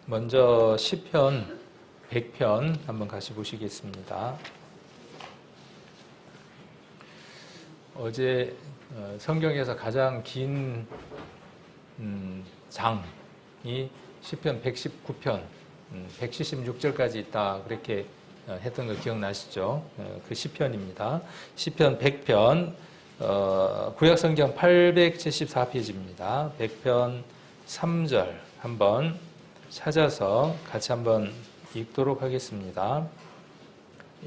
먼저 시편 100편 한번 같이 보시겠습니다. 어제 성경에서 가장 긴 장이 시편 119편 176절까지 있다 그렇게 했던 거 기억나시죠? 그 시편입니다. 시편 100편 구약성경 874페이지입니다. 100편 3절 한번 찾아서 같이 한번 읽도록 하겠습니다.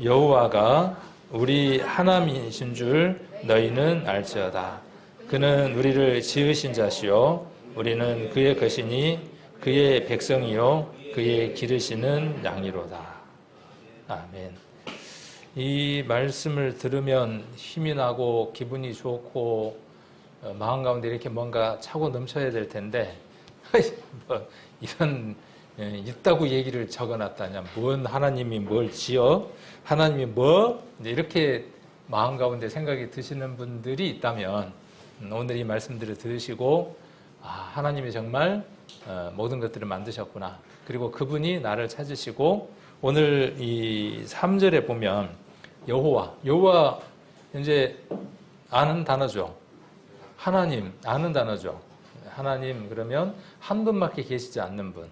여호와가 우리 하나님이신 줄 너희는 알지어다. 그는 우리를 지으신 자시요 우리는 그의 것이니 그의 백성이요 그의 기르시는 양이로다. 아멘. 이 말씀을 들으면 힘이 나고 기분이 좋고 마음 가운데 이렇게 뭔가 차고 넘쳐야 될 텐데 뭐 이런 있다고 얘기를 적어놨다냐, 뭔 하나님이 뭘 지어, 하나님이 뭐 이렇게 마음 가운데 생각이 드시는 분들이 있다면 오늘 이 말씀들을 들으시고 하나님이 정말 모든 것들을 만드셨구나, 그리고 그분이 나를 찾으시고 오늘 이 3절에 보면 여호와 이제 아는 단어죠. 하나님 아는 단어죠. 하나님 그러면 한 분밖에 계시지 않는 분,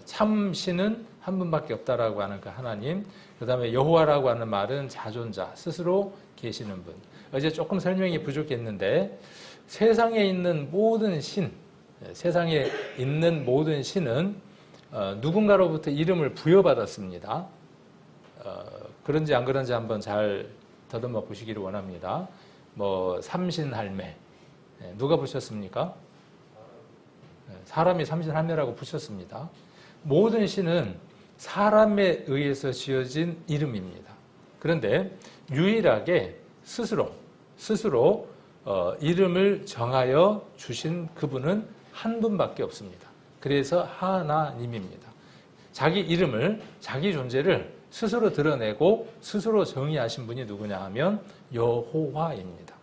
참 신은 한 분밖에 없다라고 하는 그 하나님, 그 다음에 여호와라고 하는 말은 자존자, 스스로 계시는 분. 어제 조금 설명이 부족했는데 세상에 있는 모든 신, 세상에 있는 모든 신은 누군가로부터 이름을 부여받았습니다. 그런지 안 그런지 한번 잘 더듬어 보시기를 원합니다. 뭐 삼신할매 누가 부셨습니까? 사람이 삼신할매라고 부셨습니다. 모든 신은 사람에 의해서 지어진 이름입니다. 그런데 유일하게 스스로 이름을 정하여 주신 그분은 한 분밖에 없습니다. 그래서 하나님입니다. 자기 이름을, 자기 존재를 스스로 드러내고 스스로 정의하신 분이 누구냐 하면 여호와입니다.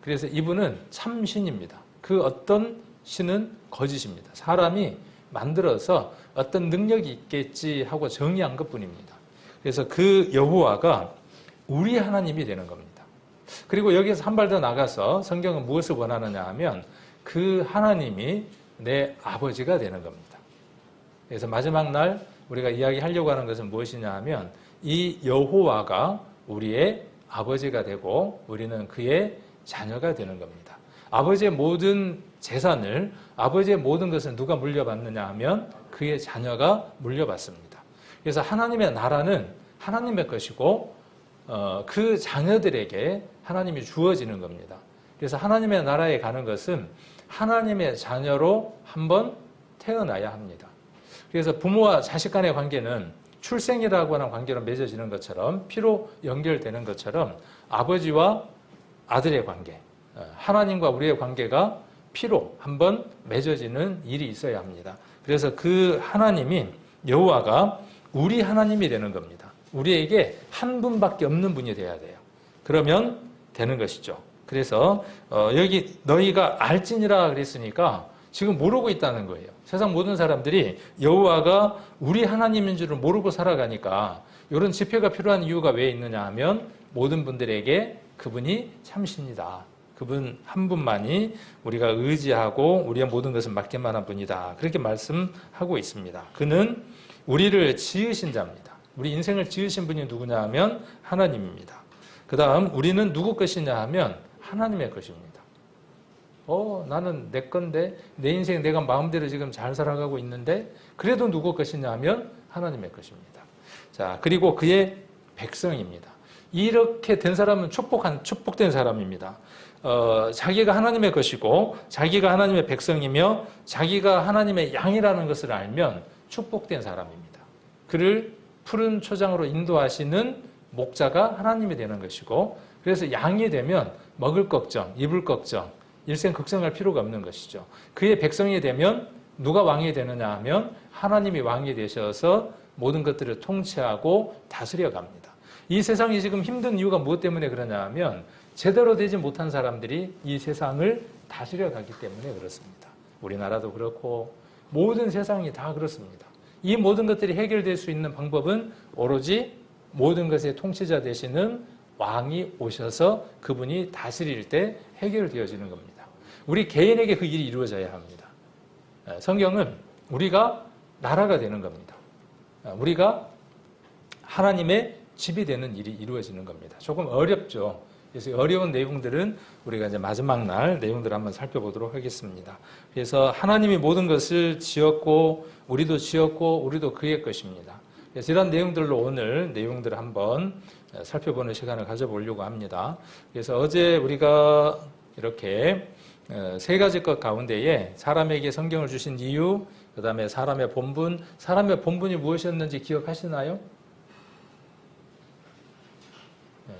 그래서 이분은 참신입니다. 그 어떤 신은 거짓입니다. 사람이 만들어서 어떤 능력이 있겠지 하고 정의한 것뿐입니다. 그래서 그 여호와가 우리 하나님이 되는 겁니다. 그리고 여기서 한 발 더 나가서 성경은 무엇을 원하느냐 하면 그 하나님이 내 아버지가 되는 겁니다. 그래서 마지막 날 우리가 이야기하려고 하는 것은 무엇이냐 하면 이 여호와가 우리의 아버지가 되고 우리는 그의 자녀가 되는 겁니다. 아버지의 모든 재산을, 아버지의 모든 것을 누가 물려받느냐 하면 그의 자녀가 물려받습니다. 그래서 하나님의 나라는 하나님의 것이고 그 자녀들에게 하나님이 주어지는 겁니다. 그래서 하나님의 나라에 가는 것은 하나님의 자녀로 한번 태어나야 합니다. 그래서 부모와 자식 간의 관계는 출생이라고 하는 관계로 맺어지는 것처럼, 피로 연결되는 것처럼 아버지와 아들의 관계, 하나님과 우리의 관계가 피로 한번 맺어지는 일이 있어야 합니다. 그래서 그 하나님이, 여호와가 우리 하나님이 되는 겁니다. 우리에게 한 분밖에 없는 분이 돼야 돼요. 그러면 되는 것이죠. 그래서 여기 너희가 알지니라 그랬으니까 지금 모르고 있다는 거예요. 세상 모든 사람들이 여호와가 우리 하나님인 줄을 모르고 살아가니까 이런 집회가 필요한 이유가 왜 있느냐 하면 모든 분들에게 그분이 참신이다. 그분 한 분만이 우리가 의지하고 우리의 모든 것을 맡길 만한 분이다. 그렇게 말씀하고 있습니다. 그는 우리를 지으신 자입니다. 우리 인생을 지으신 분이 누구냐 하면 하나님입니다. 그 다음 우리는 누구 것이냐 하면 하나님의 것입니다. 나는 내 건데, 내 인생 내가 마음대로 지금 잘 살아가고 있는데 그래도 누구 것이냐 하면 하나님의 것입니다. 자, 그리고 그의 백성입니다. 이렇게 된 사람은 축복된 사람입니다. 자기가 하나님의 것이고 자기가 하나님의 백성이며 자기가 하나님의 양이라는 것을 알면 축복된 사람입니다. 그를 푸른 초장으로 인도하시는 목자가 하나님이 되는 것이고, 그래서 양이 되면 먹을 걱정, 입을 걱정, 일생 걱정할 필요가 없는 것이죠. 그의 백성이 되면 누가 왕이 되느냐 하면 하나님이 왕이 되셔서 모든 것들을 통치하고 다스려 갑니다. 이 세상이 지금 힘든 이유가 무엇 때문에 그러냐 하면 제대로 되지 못한 사람들이 이 세상을 다스려 가기 때문에 그렇습니다. 우리나라도 그렇고 모든 세상이 다 그렇습니다. 이 모든 것들이 해결될 수 있는 방법은 오로지 모든 것의 통치자 되시는 왕이 오셔서 그분이 다스릴 때 해결되어지는 겁니다. 우리 개인에게 그 일이 이루어져야 합니다. 성경은 우리가 나라가 되는 겁니다. 우리가 하나님의 집이 되는 일이 이루어지는 겁니다. 조금 어렵죠. 그래서 어려운 내용들은 우리가 이제 마지막 날 내용들을 한번 살펴보도록 하겠습니다. 그래서 하나님이 모든 것을 지었고 우리도 그의 것입니다. 그래서 이런 내용들로 오늘 내용들을 한번 살펴보는 시간을 가져보려고 합니다. 그래서 어제 우리가 이렇게 세 가지 것 가운데에 사람에게 성경을 주신 이유, 그 다음에 사람의 본분이 무엇이었는지 기억하시나요?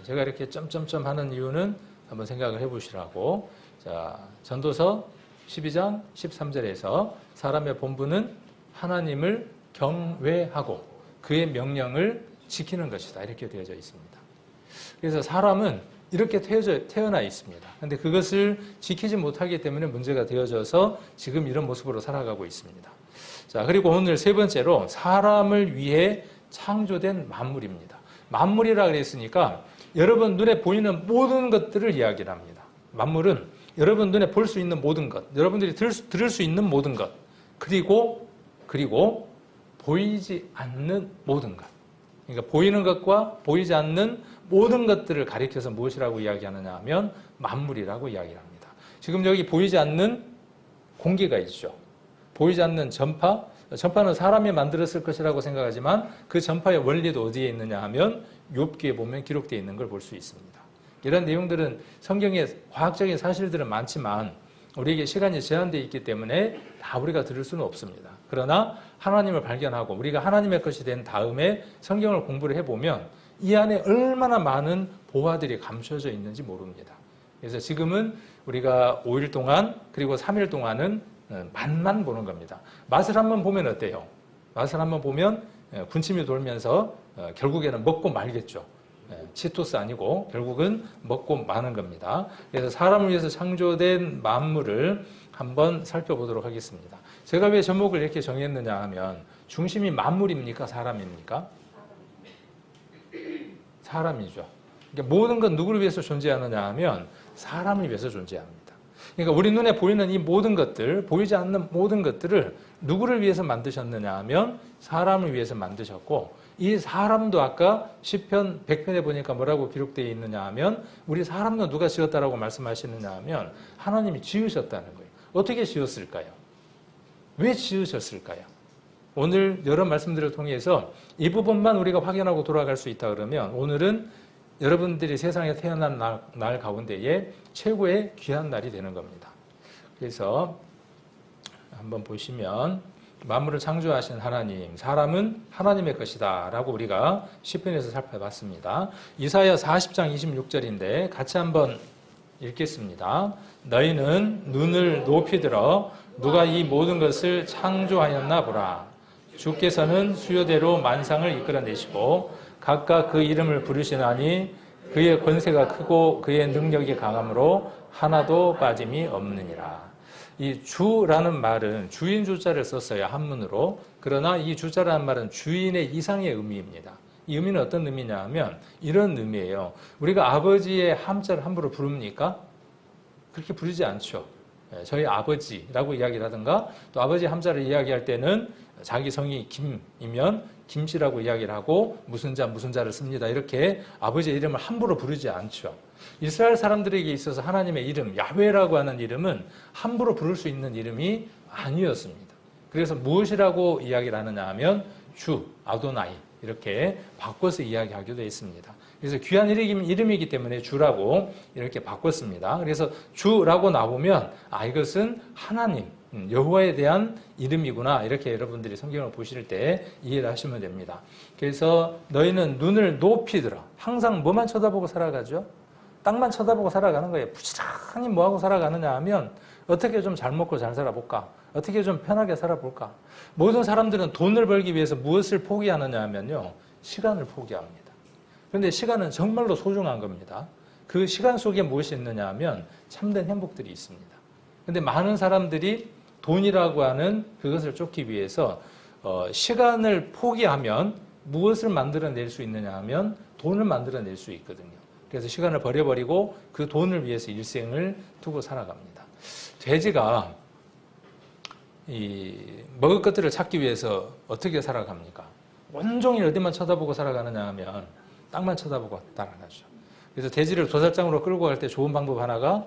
제가 이렇게 점점점 하는 이유는 한번 생각을 해보시라고. 자, 전도서 12장 13절에서 사람의 본분은 하나님을 경외하고 그의 명령을 지키는 것이다. 이렇게 되어져 있습니다. 그래서 사람은 이렇게 태어나 있습니다. 그런데 그것을 지키지 못하기 때문에 문제가 되어져서 지금 이런 모습으로 살아가고 있습니다. 자, 그리고 오늘 세 번째로 사람을 위해 창조된 만물입니다. 만물이라 그랬으니까 여러분 눈에 보이는 모든 것들을 이야기를 합니다. 만물은 여러분 눈에 볼 수 있는 모든 것, 여러분들이 들을 수 있는 모든 것, 그리고 보이지 않는 모든 것. 그러니까 보이는 것과 보이지 않는 모든 것들을 가리켜서 무엇이라고 이야기하느냐 하면 만물이라고 이야기를 합니다. 지금 여기 보이지 않는 공기가 있죠. 보이지 않는 전파는 사람이 만들었을 것이라고 생각하지만 그 전파의 원리도 어디에 있느냐 하면 욥기에 보면 기록되어 있는 걸 볼 수 있습니다. 이런 내용들은 성경의 과학적인 사실들은 많지만 우리에게 시간이 제한되어 있기 때문에 다 우리가 들을 수는 없습니다. 그러나 하나님을 발견하고 우리가 하나님의 것이 된 다음에 성경을 공부를 해보면 이 안에 얼마나 많은 보화들이 감춰져 있는지 모릅니다. 그래서 지금은 우리가 5일 동안 그리고 3일 동안은 맛만 보는 겁니다. 맛을 한번 보면 어때요? 맛을 한번 보면 군침이 돌면서 결국에는 먹고 말겠죠. 치토스 아니고 결국은 먹고 마는 겁니다. 그래서 사람을 위해서 창조된 만물을 한번 살펴보도록 하겠습니다. 제가 왜 제목을 이렇게 정했느냐 하면 중심이 만물입니까? 사람입니까? 사람이죠. 그러니까 모든 건 누구를 위해서 존재하느냐 하면 사람을 위해서 존재합니다. 그러니까 우리 눈에 보이는 이 모든 것들, 보이지 않는 모든 것들을 누구를 위해서 만드셨느냐 하면 사람을 위해서 만드셨고 이 사람도 아까 시편 100편에 보니까 뭐라고 기록되어 있느냐 하면 우리 사람도 누가 지었다라고 말씀하시느냐 하면 하나님이 지으셨다는 거예요. 어떻게 지었을까요? 왜 지으셨을까요? 오늘 여러 말씀들을 통해서 이 부분만 우리가 확인하고 돌아갈 수 있다 그러면 오늘은 여러분들이 세상에 태어난 날 가운데에 최고의 귀한 날이 되는 겁니다. 그래서 한번 보시면 만물을 창조하신 하나님, 사람은 하나님의 것이다 라고 우리가 시편에서 살펴봤습니다. 이사야 40장 26절인데 같이 한번 읽겠습니다. 너희는 눈을 높이 들어 누가 이 모든 것을 창조하였나 보라. 주께서는 수요대로 만상을 이끌어내시고 각각 그 이름을 부르시나니 그의 권세가 크고 그의 능력이 강함으로 하나도 빠짐이 없느니라. 이 주라는 말은 주인 주자를 썼어요. 한문으로. 그러나 이 주자라는 말은 주인의 이상의 의미입니다. 이 의미는 어떤 의미냐 하면 이런 의미예요. 우리가 아버지의 함자를 함부로 부릅니까? 그렇게 부르지 않죠. 저희 아버지라고 이야기를 하든가 또 아버지 함자를 이야기할 때는 자기 성이 김이면 김씨라고 이야기를 하고 무슨 자를 씁니다. 이렇게 아버지의 이름을 함부로 부르지 않죠. 이스라엘 사람들에게 있어서 하나님의 이름, 야훼라고 하는 이름은 함부로 부를 수 있는 이름이 아니었습니다. 그래서 무엇이라고 이야기를 하느냐 하면 주, 아도나이 이렇게 바꿔서 이야기하기도 했습니다. 그래서 귀한 이름이기 때문에 주라고 이렇게 바꿨습니다. 그래서 주라고 나오면 이것은 하나님, 여호와에 대한 이름이구나 이렇게 여러분들이 성경을 보실 때 이해를 하시면 됩니다. 그래서 너희는 눈을 높이 들어 항상 뭐만 쳐다보고 살아가죠? 땅만 쳐다보고 살아가는 거예요. 부지런히 뭐하고 살아가느냐 하면 어떻게 좀 잘 먹고 잘 살아볼까? 어떻게 좀 편하게 살아볼까? 모든 사람들은 돈을 벌기 위해서 무엇을 포기하느냐 하면요. 시간을 포기합니다. 그런데 시간은 정말로 소중한 겁니다. 그 시간 속에 무엇이 있느냐 하면 참된 행복들이 있습니다. 그런데 많은 사람들이 돈이라고 하는 그것을 쫓기 위해서 시간을 포기하면 무엇을 만들어낼 수 있느냐 하면 돈을 만들어낼 수 있거든요. 그래서 시간을 버려버리고 그 돈을 위해서 일생을 두고 살아갑니다. 돼지가 먹을 것들을 찾기 위해서 어떻게 살아갑니까? 온종일 어디만 쳐다보고 살아가느냐 하면 땅만 쳐다보고 살아가죠. 그래서 돼지를 도살장으로 끌고 갈 때 좋은 방법 하나가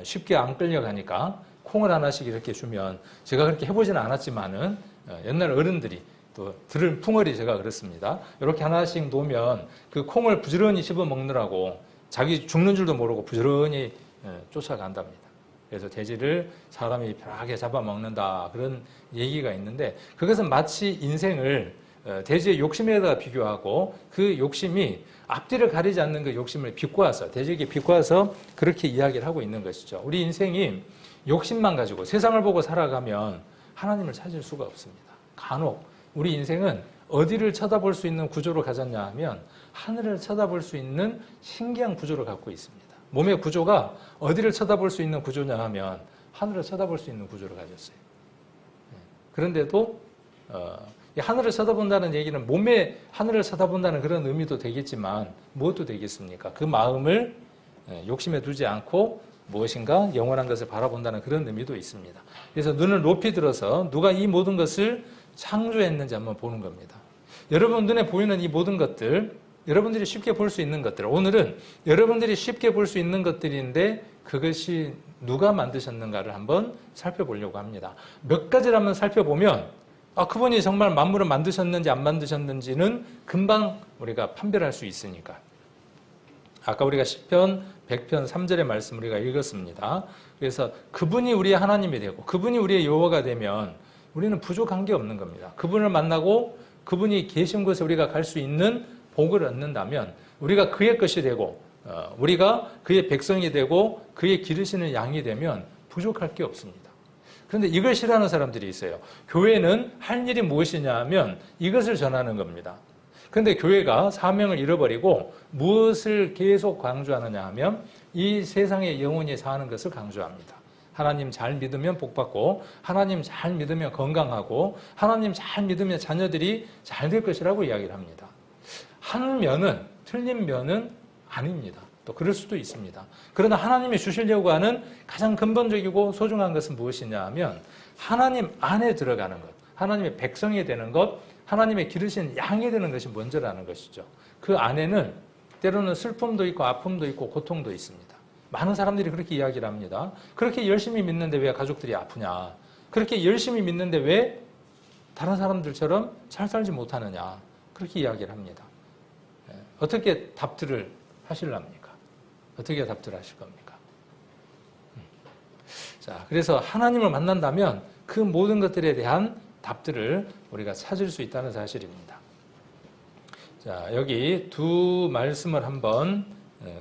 쉽게 안 끌려가니까 콩을 하나씩 이렇게 주면, 제가 그렇게 해보지는 않았지만은 옛날 어른들이 또 들은 풍월이 제가 그렇습니다. 이렇게 하나씩 놓으면 그 콩을 부지런히 씹어 먹느라고 자기 죽는 줄도 모르고 부지런히 쫓아간답니다. 그래서 돼지를 사람이 편하게 잡아먹는다, 그런 얘기가 있는데, 그것은 마치 인생을 돼지의 욕심에다가 비교하고 그 욕심이 앞뒤를 가리지 않는 그 욕심을 비꼬아서, 돼지에게 비꼬아서 그렇게 이야기를 하고 있는 것이죠. 우리 인생이 욕심만 가지고 세상을 보고 살아가면 하나님을 찾을 수가 없습니다. 간혹 우리 인생은 어디를 쳐다볼 수 있는 구조를 가졌냐 하면 하늘을 쳐다볼 수 있는 신기한 구조를 갖고 있습니다. 몸의 구조가 어디를 쳐다볼 수 있는 구조냐 하면 하늘을 쳐다볼 수 있는 구조를 가졌어요. 그런데도 하늘을 쳐다본다는 얘기는 몸에 하늘을 쳐다본다는 그런 의미도 되겠지만 무엇도 되겠습니까? 그 마음을 욕심에 두지 않고 무엇인가 영원한 것을 바라본다는 그런 의미도 있습니다. 그래서 눈을 높이 들어서 누가 이 모든 것을 창조했는지 한번 보는 겁니다. 여러분 눈에 보이는 이 모든 것들, 여러분들이 쉽게 볼 수 있는 것들, 오늘은 여러분들이 쉽게 볼 수 있는 것들인데 그것이 누가 만드셨는가를 한번 살펴보려고 합니다. 몇 가지를 한번 살펴보면 그분이 정말 만물을 만드셨는지 안 만드셨는지는 금방 우리가 판별할 수 있으니까. 아까 우리가 시편 100편 3절의 말씀 우리가 읽었습니다. 그래서 그분이 우리의 하나님이 되고 그분이 우리의 여호와가 되면 우리는 부족한 게 없는 겁니다. 그분을 만나고 그분이 계신 곳에 우리가 갈 수 있는 복을 얻는다면 우리가 그의 것이 되고 우리가 그의 백성이 되고 그의 기르시는 양이 되면 부족할 게 없습니다. 그런데 이걸 싫어하는 사람들이 있어요. 교회는 할 일이 무엇이냐 하면 이것을 전하는 겁니다. 그런데 교회가 사명을 잃어버리고 무엇을 계속 강조하느냐 하면 이 세상에 영원히 사는 것을 강조합니다. 하나님 잘 믿으면 복받고 하나님 잘 믿으면 건강하고 하나님 잘 믿으면 자녀들이 잘 될 것이라고 이야기를 합니다. 한 면은 틀린 면은 아닙니다. 또 그럴 수도 있습니다. 그러나 하나님이 주시려고 하는 가장 근본적이고 소중한 것은 무엇이냐 하면 하나님 안에 들어가는 것, 하나님의 백성이 되는 것, 하나님의 기르신 양이 되는 것이 먼저라는 것이죠. 그 안에는 때로는 슬픔도 있고 아픔도 있고 고통도 있습니다. 많은 사람들이 그렇게 이야기를 합니다. 그렇게 열심히 믿는데 왜 가족들이 아프냐? 그렇게 열심히 믿는데 왜 다른 사람들처럼 잘 살지 못하느냐? 그렇게 이야기를 합니다. 어떻게 답들을 하실랍니까? 어떻게 답들을 하실 겁니까? 자, 그래서 하나님을 만난다면 그 모든 것들에 대한 답들을 우리가 찾을 수 있다는 사실입니다. 자, 여기 두 말씀을 한번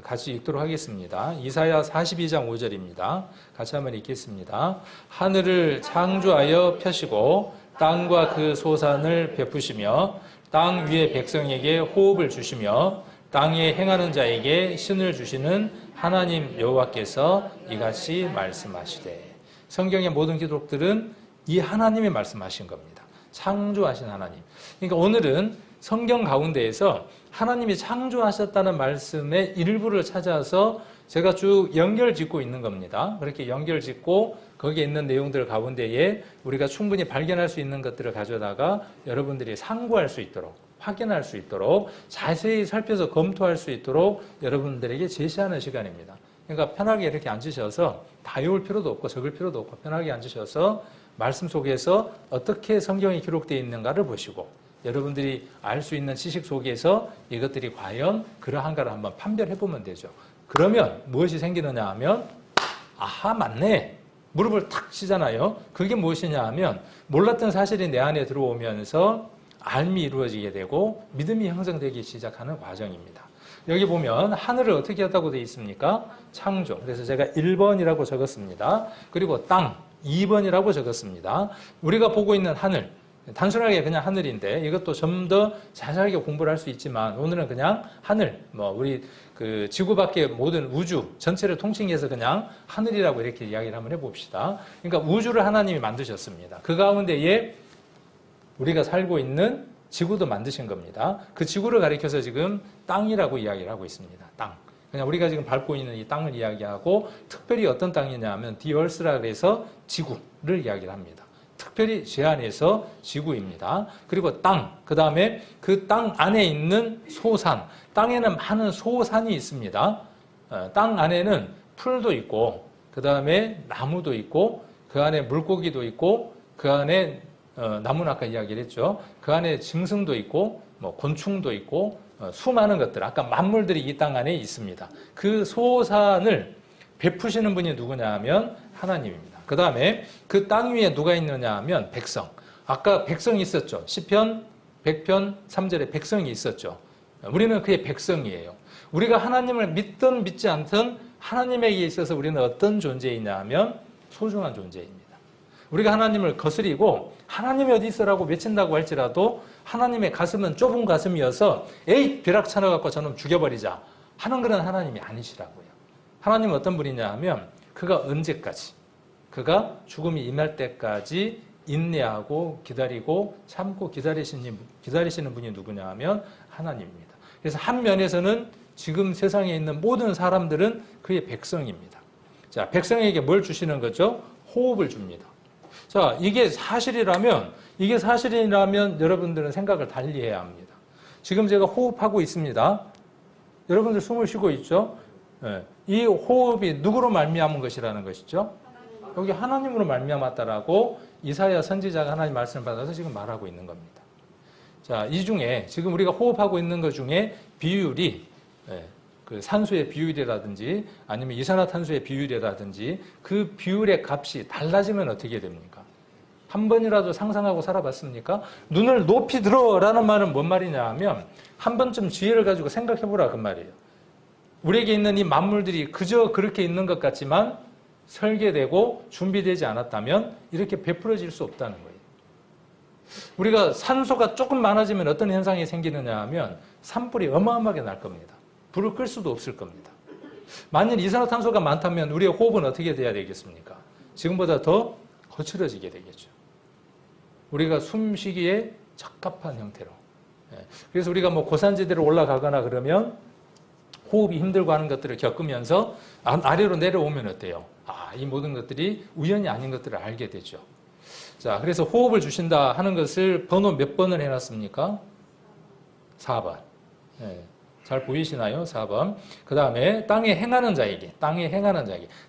같이 읽도록 하겠습니다. 이사야 42장 5절입니다. 같이 한번 읽겠습니다. 하늘을 창조하여 펴시고 땅과 그 소산을 베푸시며 땅 위의 백성에게 호흡을 주시며 땅에 행하는 자에게 신을 주시는 하나님 여호와께서 이같이 말씀하시되. 성경의 모든 기록들은 이 하나님이 말씀하신 겁니다. 창조하신 하나님. 그러니까 오늘은 성경 가운데에서 하나님이 창조하셨다는 말씀의 일부를 찾아서 제가 쭉 연결짓고 있는 겁니다. 그렇게 연결짓고 거기에 있는 내용들 가운데에 우리가 충분히 발견할 수 있는 것들을 가져다가 여러분들이 상고할 수 있도록, 확인할 수 있도록, 자세히 살펴서 검토할 수 있도록 여러분들에게 제시하는 시간입니다. 그러니까 편하게 이렇게 앉으셔서 다 외울 필요도 없고 적을 필요도 없고 편하게 앉으셔서 말씀 속에서 어떻게 성경이 기록되어 있는가를 보시고 여러분들이 알 수 있는 지식 속에서 이것들이 과연 그러한가를 한번 판별해 보면 되죠. 그러면 무엇이 생기느냐 하면 아하 맞네. 무릎을 탁 치잖아요. 그게 무엇이냐 하면 몰랐던 사실이 내 안에 들어오면서 알미 이루어지게 되고 믿음이 형성되기 시작하는 과정입니다. 여기 보면 하늘을 어떻게 했다고 되어 있습니까? 창조. 그래서 제가 1번이라고 적었습니다. 그리고 땅 2번이라고 적었습니다. 우리가 보고 있는 하늘, 단순하게 그냥 하늘인데 이것도 좀 더 자세하게 공부를 할 수 있지만 오늘은 그냥 하늘, 우리 그 지구 밖의 모든 우주 전체를 통칭해서 그냥 하늘이라고 이렇게 이야기를 한번 해봅시다. 그러니까 우주를 하나님이 만드셨습니다. 그 가운데에 우리가 살고 있는 지구도 만드신 겁니다. 그 지구를 가리켜서 지금 땅이라고 이야기를 하고 있습니다. 땅. 그냥 우리가 지금 밟고 있는 이 땅을 이야기하고 특별히 어떤 땅이냐 하면 The Earth라 그래서 지구를 이야기를 합니다. 특별히 제안해서 지구입니다. 그리고 땅, 그 다음에 그 땅 안에 있는 소산, 땅에는 많은 소산이 있습니다. 땅 안에는 풀도 있고, 그 다음에 나무도 있고, 그 안에 물고기도 있고, 그 안에 나무는 아까 이야기를 했죠. 그 안에 짐승도 있고, 뭐 곤충도 있고, 수많은 것들, 아까 만물들이 이 땅 안에 있습니다. 그 소산을 베푸시는 분이 누구냐 하면 하나님입니다. 그 다음에 그 땅 위에 누가 있느냐 하면 백성. 아까 백성이 있었죠. 시편 100편 3절에 백성이 있었죠. 우리는 그의 백성이에요. 우리가 하나님을 믿든 믿지 않든 하나님에게 있어서 우리는 어떤 존재이냐 하면 소중한 존재입니다. 우리가 하나님을 거스리고 하나님이 어디 있어라고 외친다고 할지라도 하나님의 가슴은 좁은 가슴이어서 에이 벼락 쳐넣어갖고 저놈 죽여버리자 하는 그런 하나님이 아니시라고요. 하나님은 어떤 분이냐 하면 그가 언제까지, 그가 죽음이 임할 때까지 인내하고 기다리고 참고 기다리시는 분이 누구냐 하면 하나님입니다. 그래서 한 면에서는 지금 세상에 있는 모든 사람들은 그의 백성입니다. 자, 백성에게 뭘 주시는 거죠? 호흡을 줍니다. 자, 이게 사실이라면 여러분들은 생각을 달리 해야 합니다. 지금 제가 호흡하고 있습니다. 여러분들 숨을 쉬고 있죠? 네. 이 호흡이 누구로 말미암은 것이라는 것이죠? 여기 하나님으로 말미암았다라고 이사야 선지자가 하나님 말씀을 받아서 지금 말하고 있는 겁니다. 자, 이 중에 지금 우리가 호흡하고 있는 것 중에 비율이 그 산소의 비율이라든지 아니면 이산화탄소의 비율이라든지 그 비율의 값이 달라지면 어떻게 됩니까? 한 번이라도 상상하고 살아봤습니까? 눈을 높이 들어라는 말은 뭔 말이냐 하면 한 번쯤 지혜를 가지고 생각해보라 그 말이에요. 우리에게 있는 이 만물들이 그저 그렇게 있는 것 같지만 설계되고 준비되지 않았다면 이렇게 베풀어질 수 없다는 거예요. 우리가 산소가 조금 많아지면 어떤 현상이 생기느냐 하면 산불이 어마어마하게 날 겁니다. 불을 끌 수도 없을 겁니다. 만일 이산화탄소가 많다면 우리의 호흡은 어떻게 돼야 되겠습니까? 지금보다 더 거칠어지게 되겠죠. 우리가 숨쉬기에 적합한 형태로. 그래서 우리가 뭐 고산지대로 올라가거나 그러면 호흡이 힘들고 하는 것들을 겪으면서 아래로 내려오면 어때요? 이 모든 것들이 우연이 아닌 것들을 알게 되죠. 자, 그래서 호흡을 주신다 하는 것을 번호 몇 번을 해놨습니까? 4번. 잘 보이시나요? 4번. 그 다음에 땅에 행하는 자에게,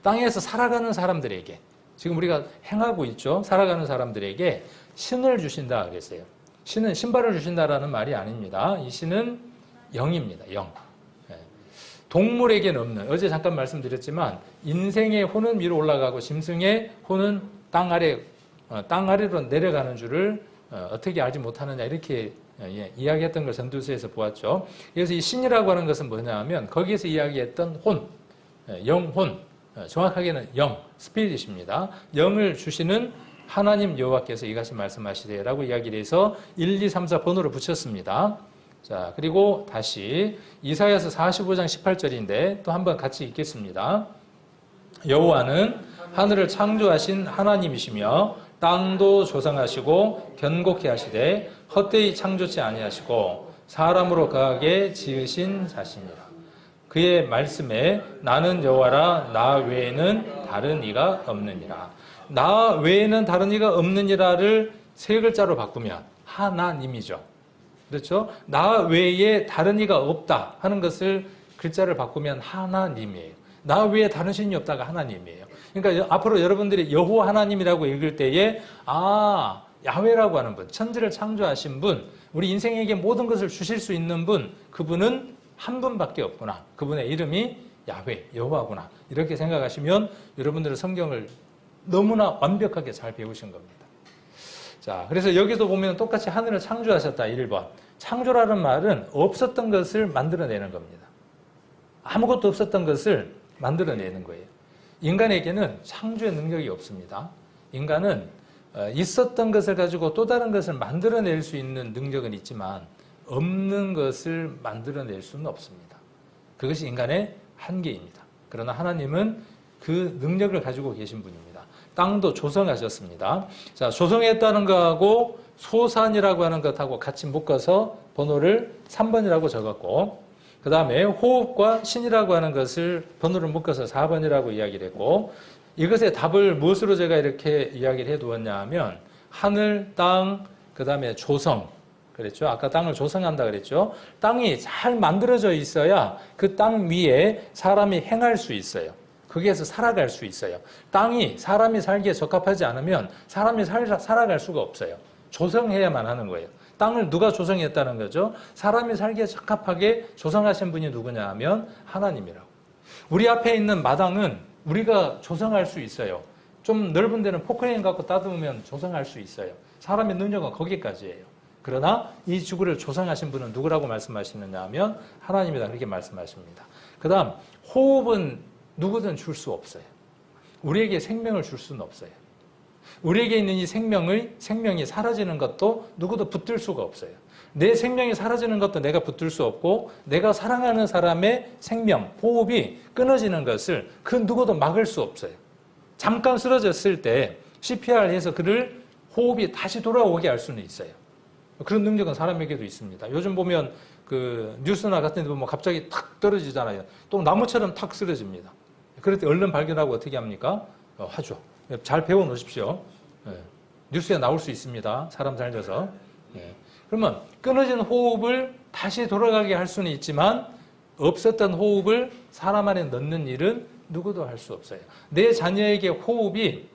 땅에서 살아가는 사람들에게, 지금 우리가 행하고 있죠? 살아가는 사람들에게 신을 주신다 그랬어요. 신은 신발을 주신다라는 말이 아닙니다. 이 신은 영입니다. 영. 동물에게는 없는, 어제 잠깐 말씀드렸지만 인생의 혼은 위로 올라가고 짐승의 혼은 땅 아래로 내려가는 줄을 어떻게 알지 못하느냐 이렇게 이야기했던 걸 전도서에서 보았죠. 그래서 이 신이라고 하는 것은 뭐냐 하면 거기에서 이야기했던 혼, 영혼, 정확하게는 영, 스피릿입니다. 영을 주시는 하나님 여호와께서 이같이 말씀하시되라고 이야기를 해서 1, 2, 3, 4 번호를 붙였습니다. 자, 그리고 다시 이사야서 45장 18절인데 또 한번 같이 읽겠습니다. 여호와는 하늘을 창조하신 하나님이시며 땅도 조성하시고 견고케 하시되 헛되이 창조치 아니하시고 사람으로 거하게 지으신 자시니라. 그의 말씀에 나는 여호와라 나 외에는 다른 이가 없느니라. 나 외에는 다른 이가 없느니라를 세 글자로 바꾸면 하나님이죠. 그렇죠? 나 외에 다른 이가 없다 하는 것을 글자를 바꾸면 하나님이에요. 나 외에 다른 신이 없다가 하나님이에요. 그러니까 앞으로 여러분들이 여호와 하나님이라고 읽을 때에 야훼라고 하는 분, 천지를 창조하신 분, 우리 인생에게 모든 것을 주실 수 있는 분, 그분은 한 분밖에 없구나. 그분의 이름이 야훼, 여호와구나. 이렇게 생각하시면 여러분들은 성경을 너무나 완벽하게 잘 배우신 겁니다. 자, 그래서 여기도 보면 똑같이 하늘을 창조하셨다. 1번. 창조라는 말은 없었던 것을 만들어내는 겁니다. 아무것도 없었던 것을 만들어내는 거예요. 인간에게는 창조의 능력이 없습니다. 인간은 있었던 것을 가지고 또 다른 것을 만들어낼 수 있는 능력은 있지만 없는 것을 만들어낼 수는 없습니다. 그것이 인간의 한계입니다. 그러나 하나님은 그 능력을 가지고 계신 분입니다. 땅도 조성하셨습니다. 자, 조성했다는 거하고 소산이라고 하는 것하고 같이 묶어서 번호를 3번이라고 적었고, 그 다음에 호흡과 신이라고 하는 것을 번호를 묶어서 4번이라고 이야기를 했고, 이것의 답을 무엇으로 제가 이렇게 이야기를 해두었냐 하면 하늘, 땅, 그 다음에 조성 그랬죠. 아까 땅을 조성한다 그랬죠. 땅이 잘 만들어져 있어야 그 땅 위에 사람이 행할 수 있어요. 거기에서 살아갈 수 있어요. 땅이 사람이 살기에 적합하지 않으면 사람이 살아갈 수가 없어요. 조성해야만 하는 거예요. 땅을 누가 조성했다는 거죠? 사람이 살기에 적합하게 조성하신 분이 누구냐 하면 하나님이라고. 우리 앞에 있는 마당은 우리가 조성할 수 있어요. 좀 넓은 데는 포크레인 갖고 따듬으면 조성할 수 있어요. 사람의 능력은 거기까지예요. 그러나 이 지구를 조성하신 분은 누구라고 말씀하시느냐 하면 하나님이다. 그렇게 말씀하십니다. 그 다음 호흡은 누구든 줄 수 없어요. 우리에게 생명을 줄 수는 없어요. 우리에게 있는 이 생명이 사라지는 것도 누구도 붙들 수가 없어요. 내 생명이 사라지는 것도 내가 붙들 수 없고 내가 사랑하는 사람의 생명, 호흡이 끊어지는 것을 그 누구도 막을 수 없어요. 잠깐 쓰러졌을 때 CPR 해서 그를 호흡이 다시 돌아오게 할 수는 있어요. 그런 능력은 사람에게도 있습니다. 요즘 보면 그 뉴스나 같은 데 보면 갑자기 탁 떨어지잖아요. 또 나무처럼 탁 쓰러집니다. 그럴 때 얼른 발견하고 어떻게 합니까? 하죠. 잘 배워 놓으십시오. 뉴스에 나올 수 있습니다. 사람 살려서. 그러면 끊어진 호흡을 다시 돌아가게 할 수는 있지만 없었던 호흡을 사람 안에 넣는 일은 누구도 할 수 없어요. 내 자녀에게 호흡이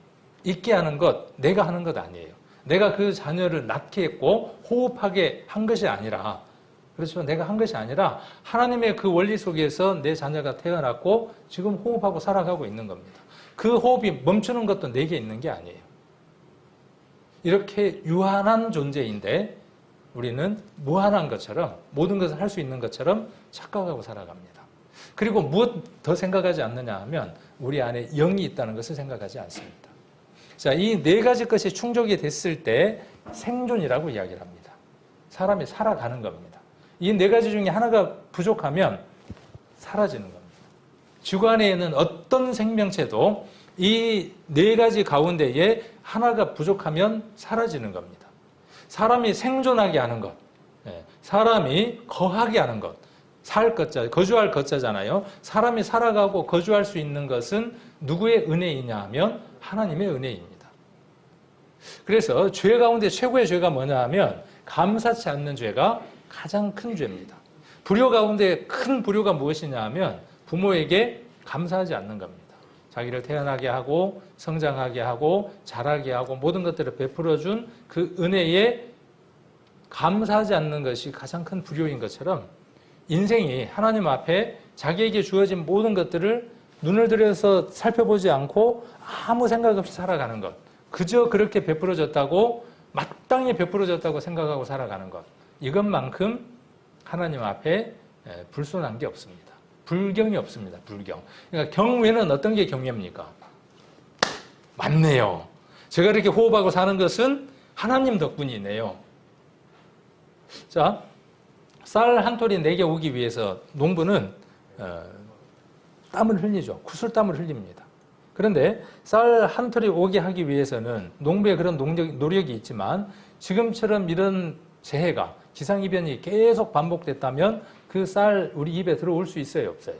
있게 하는 것, 내가 하는 것 아니에요. 내가 그 자녀를 낳게 했고 호흡하게 한 것이 아니라, 그렇죠. 내가 한 것이 아니라 하나님의 그 원리 속에서 내 자녀가 태어났고 지금 호흡하고 살아가고 있는 겁니다. 그 호흡이 멈추는 것도 내게 있는 게 아니에요. 이렇게 유한한 존재인데 우리는 무한한 것처럼 모든 것을 할 수 있는 것처럼 착각하고 살아갑니다. 그리고 무엇 더 생각하지 않느냐 하면 우리 안에 영이 있다는 것을 생각하지 않습니다. 자, 이 네 가지 것이 충족이 됐을 때 생존이라고 이야기를 합니다. 사람이 살아가는 겁니다. 이 네 가지 중에 하나가 부족하면 사라지는 겁니다. 지구 안에 있는 어떤 생명체도 이 네 가지 가운데에 하나가 부족하면 사라지는 겁니다. 사람이 생존하게 하는 것, 사람이 거하게 하는 것, 살 것자, 거주할 것자잖아요. 사람이 살아가고 거주할 수 있는 것은 누구의 은혜이냐 하면 하나님의 은혜입니다. 그래서 죄 가운데 최고의 죄가 뭐냐 하면 감사치 않는 죄가 가장 큰 죄입니다. 불효 가운데 큰 불효가 무엇이냐 하면 부모에게 감사하지 않는 겁니다. 자기를 태어나게 하고 성장하게 하고 자라게 하고 모든 것들을 베풀어준 그 은혜에 감사하지 않는 것이 가장 큰 불효인 것처럼 인생이 하나님 앞에 자기에게 주어진 모든 것들을 눈을 들여서 살펴보지 않고 아무 생각 없이 살아가는 것, 그저 그렇게 베풀어졌다고 마땅히 베풀어졌다고 생각하고 살아가는 것, 이것만큼 하나님 앞에 불순한 게 없습니다. 불경이 없습니다. 불경. 그러니까 경외는 어떤 게 경외입니까? 맞네요. 제가 이렇게 호흡하고 사는 것은 하나님 덕분이네요. 자, 쌀 한 톨이 내게 오기 위해서 농부는 땀을 흘리죠. 구슬땀을 흘립니다. 그런데 쌀 한 톨이 오게 하기 위해서는 농부의 그런 노력이 있지만 지금처럼 이런 재해가 기상이변이 계속 반복됐다면 그 쌀 우리 입에 들어올 수 있어요, 없어요?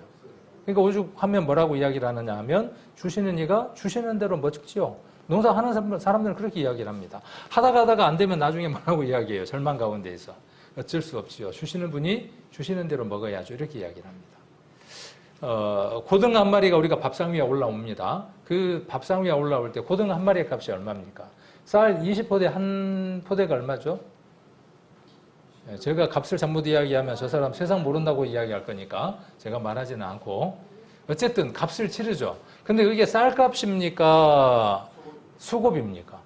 그러니까 오죽하면 뭐라고 이야기를 하느냐 하면 주시는 이가 주시는 대로 먹지요. 농사하는 사람들은 그렇게 이야기를 합니다. 하다가 안 되면 나중에 뭐라고 이야기해요. 절망 가운데에서. 어쩔 수 없지요. 주시는 분이 주시는 대로 먹어야죠. 이렇게 이야기를 합니다. 고등 한 마리가 우리가 밥상 위에 올라옵니다. 그 밥상 위에 올라올 때 고등 한 마리의 값이 얼마입니까? 쌀 20포대 한 포대가 얼마죠? 제가 값을 잘못 이야기하면 저 사람 세상 모른다고 이야기할 거니까 제가 말하지는 않고 어쨌든 값을 치르죠. 근데 그게 쌀값입니까? 수급입니까?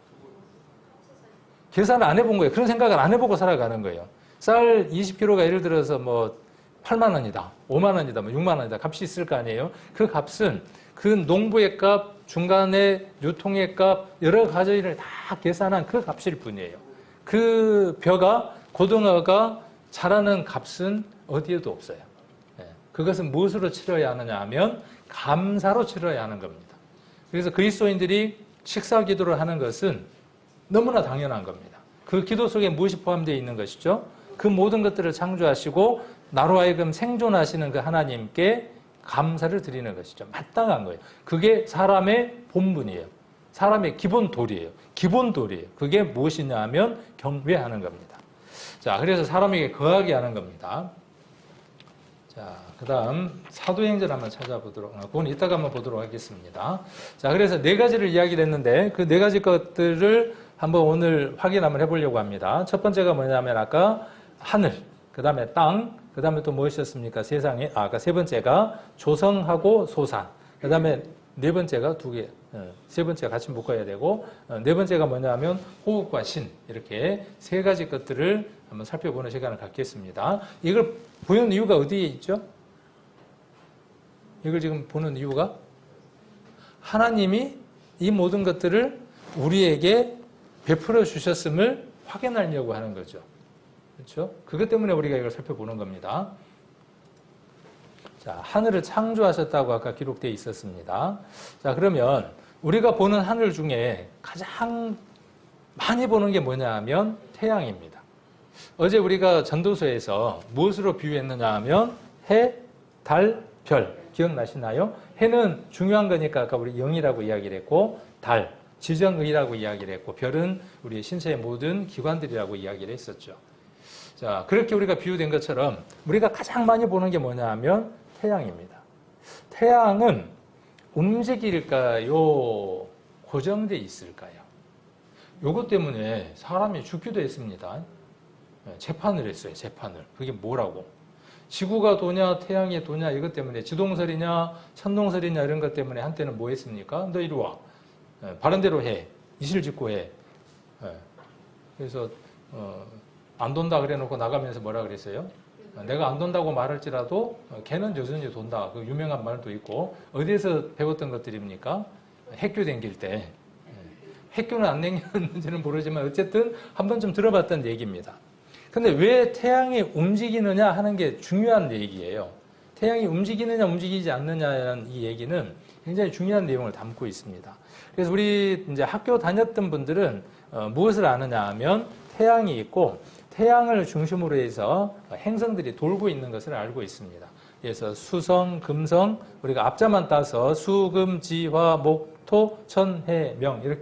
계산을 안 해본 거예요. 그런 생각을 안 해보고 살아가는 거예요. 쌀 20kg가 예를 들어서 뭐 8만 원이다, 5만 원이다, 뭐 6만 원이다 값이 있을 거 아니에요. 그 값은 그 농부의 값, 중간에 유통의 값, 여러 가지를 다 계산한 그 값일 뿐이에요. 그 벼가 고등어가 자라는 값은 어디에도 없어요. 그것은 무엇으로 치러야 하느냐 하면 감사로 치러야 하는 겁니다. 그래서 그리스도인들이 식사 기도를 하는 것은 너무나 당연한 겁니다. 그 기도 속에 무엇이 포함되어 있는 것이죠? 그 모든 것들을 창조하시고 나로 하여금 생존하시는 그 하나님께 감사를 드리는 것이죠. 마땅한 거예요. 그게 사람의 본분이에요. 사람의 기본 도리예요. 기본 도리예요. 그게 무엇이냐 하면 경배하는 겁니다. 자, 그래서 사람에게 거하게 하는 겁니다. 자, 그 다음 사도행전 한번 찾아보도록, 그건 이따가 한번 보도록 하겠습니다. 자, 그래서 네 가지를 이야기를 했는데 그 네 가지 것들을 한번 오늘 확인 한번 해보려고 합니다. 첫 번째가 뭐냐면 아까 하늘, 그 다음에 땅, 그 다음에 또 무엇이었습니까? 세상에, 아까 세 번째가 조성하고 소산, 그 다음에 네 번째가 두 개, 세 번째가 같이 묶어야 되고, 네 번째가 뭐냐면 호흡과 신, 이렇게 세 가지 것들을 한번 살펴보는 시간을 갖겠습니다. 이걸 보는 이유가 어디에 있죠? 이걸 지금 보는 이유가 하나님이 이 모든 것들을 우리에게 베풀어 주셨음을 확인하려고 하는 거죠. 그렇죠? 그것 때문에 우리가 이걸 살펴보는 겁니다. 자, 하늘을 창조하셨다고 아까 기록되어 있었습니다. 자, 그러면 우리가 보는 하늘 중에 가장 많이 보는 게 뭐냐 하면 태양입니다. 어제 우리가 전도서에서 무엇으로 비유했느냐 하면 해, 달, 별. 기억나시나요? 해는 중요한 거니까 아까 우리 영이라고 이야기를 했고, 달, 지정의라고 이야기를 했고, 별은 우리 신체의 모든 기관들이라고 이야기를 했었죠. 자, 그렇게 우리가 비유된 것처럼 우리가 가장 많이 보는 게 뭐냐 하면 태양입니다. 태양은 움직일까요? 고정되어 있을까요? 요것 때문에 사람이 죽기도 했습니다. 재판을 했어요. 재판을. 그게 뭐라고? 지구가 도냐 태양이 도냐 이것 때문에 지동설이냐 천동설이냐 이런 것 때문에 한때는 뭐 했습니까? 너 이리 와. 바른 대로 해. 이실직고 해. 그래서 안 돈다 그래놓고 나가면서 뭐라 그랬어요? 내가 안 돈다고 말할지라도 걔는 여전히 돈다. 그 유명한 말도 있고 어디에서 배웠던 것들입니까? 핵교 댕길 때. 핵교는 안 댕겼는지는 모르지만 어쨌든 한 번쯤 들어봤던 얘기입니다. 근데 왜 태양이 움직이느냐 하는 게 중요한 얘기예요. 태양이 움직이느냐 움직이지 않느냐는 이 얘기는 굉장히 중요한 내용을 담고 있습니다. 그래서 우리 이제 학교 다녔던 분들은 무엇을 아느냐 하면 태양이 있고 태양을 중심으로 해서 행성들이 돌고 있는 것을 알고 있습니다. 그래서 수성, 금성, 우리가 앞자만 따서 수, 금, 지, 화, 목, 토, 천, 해, 명 이렇게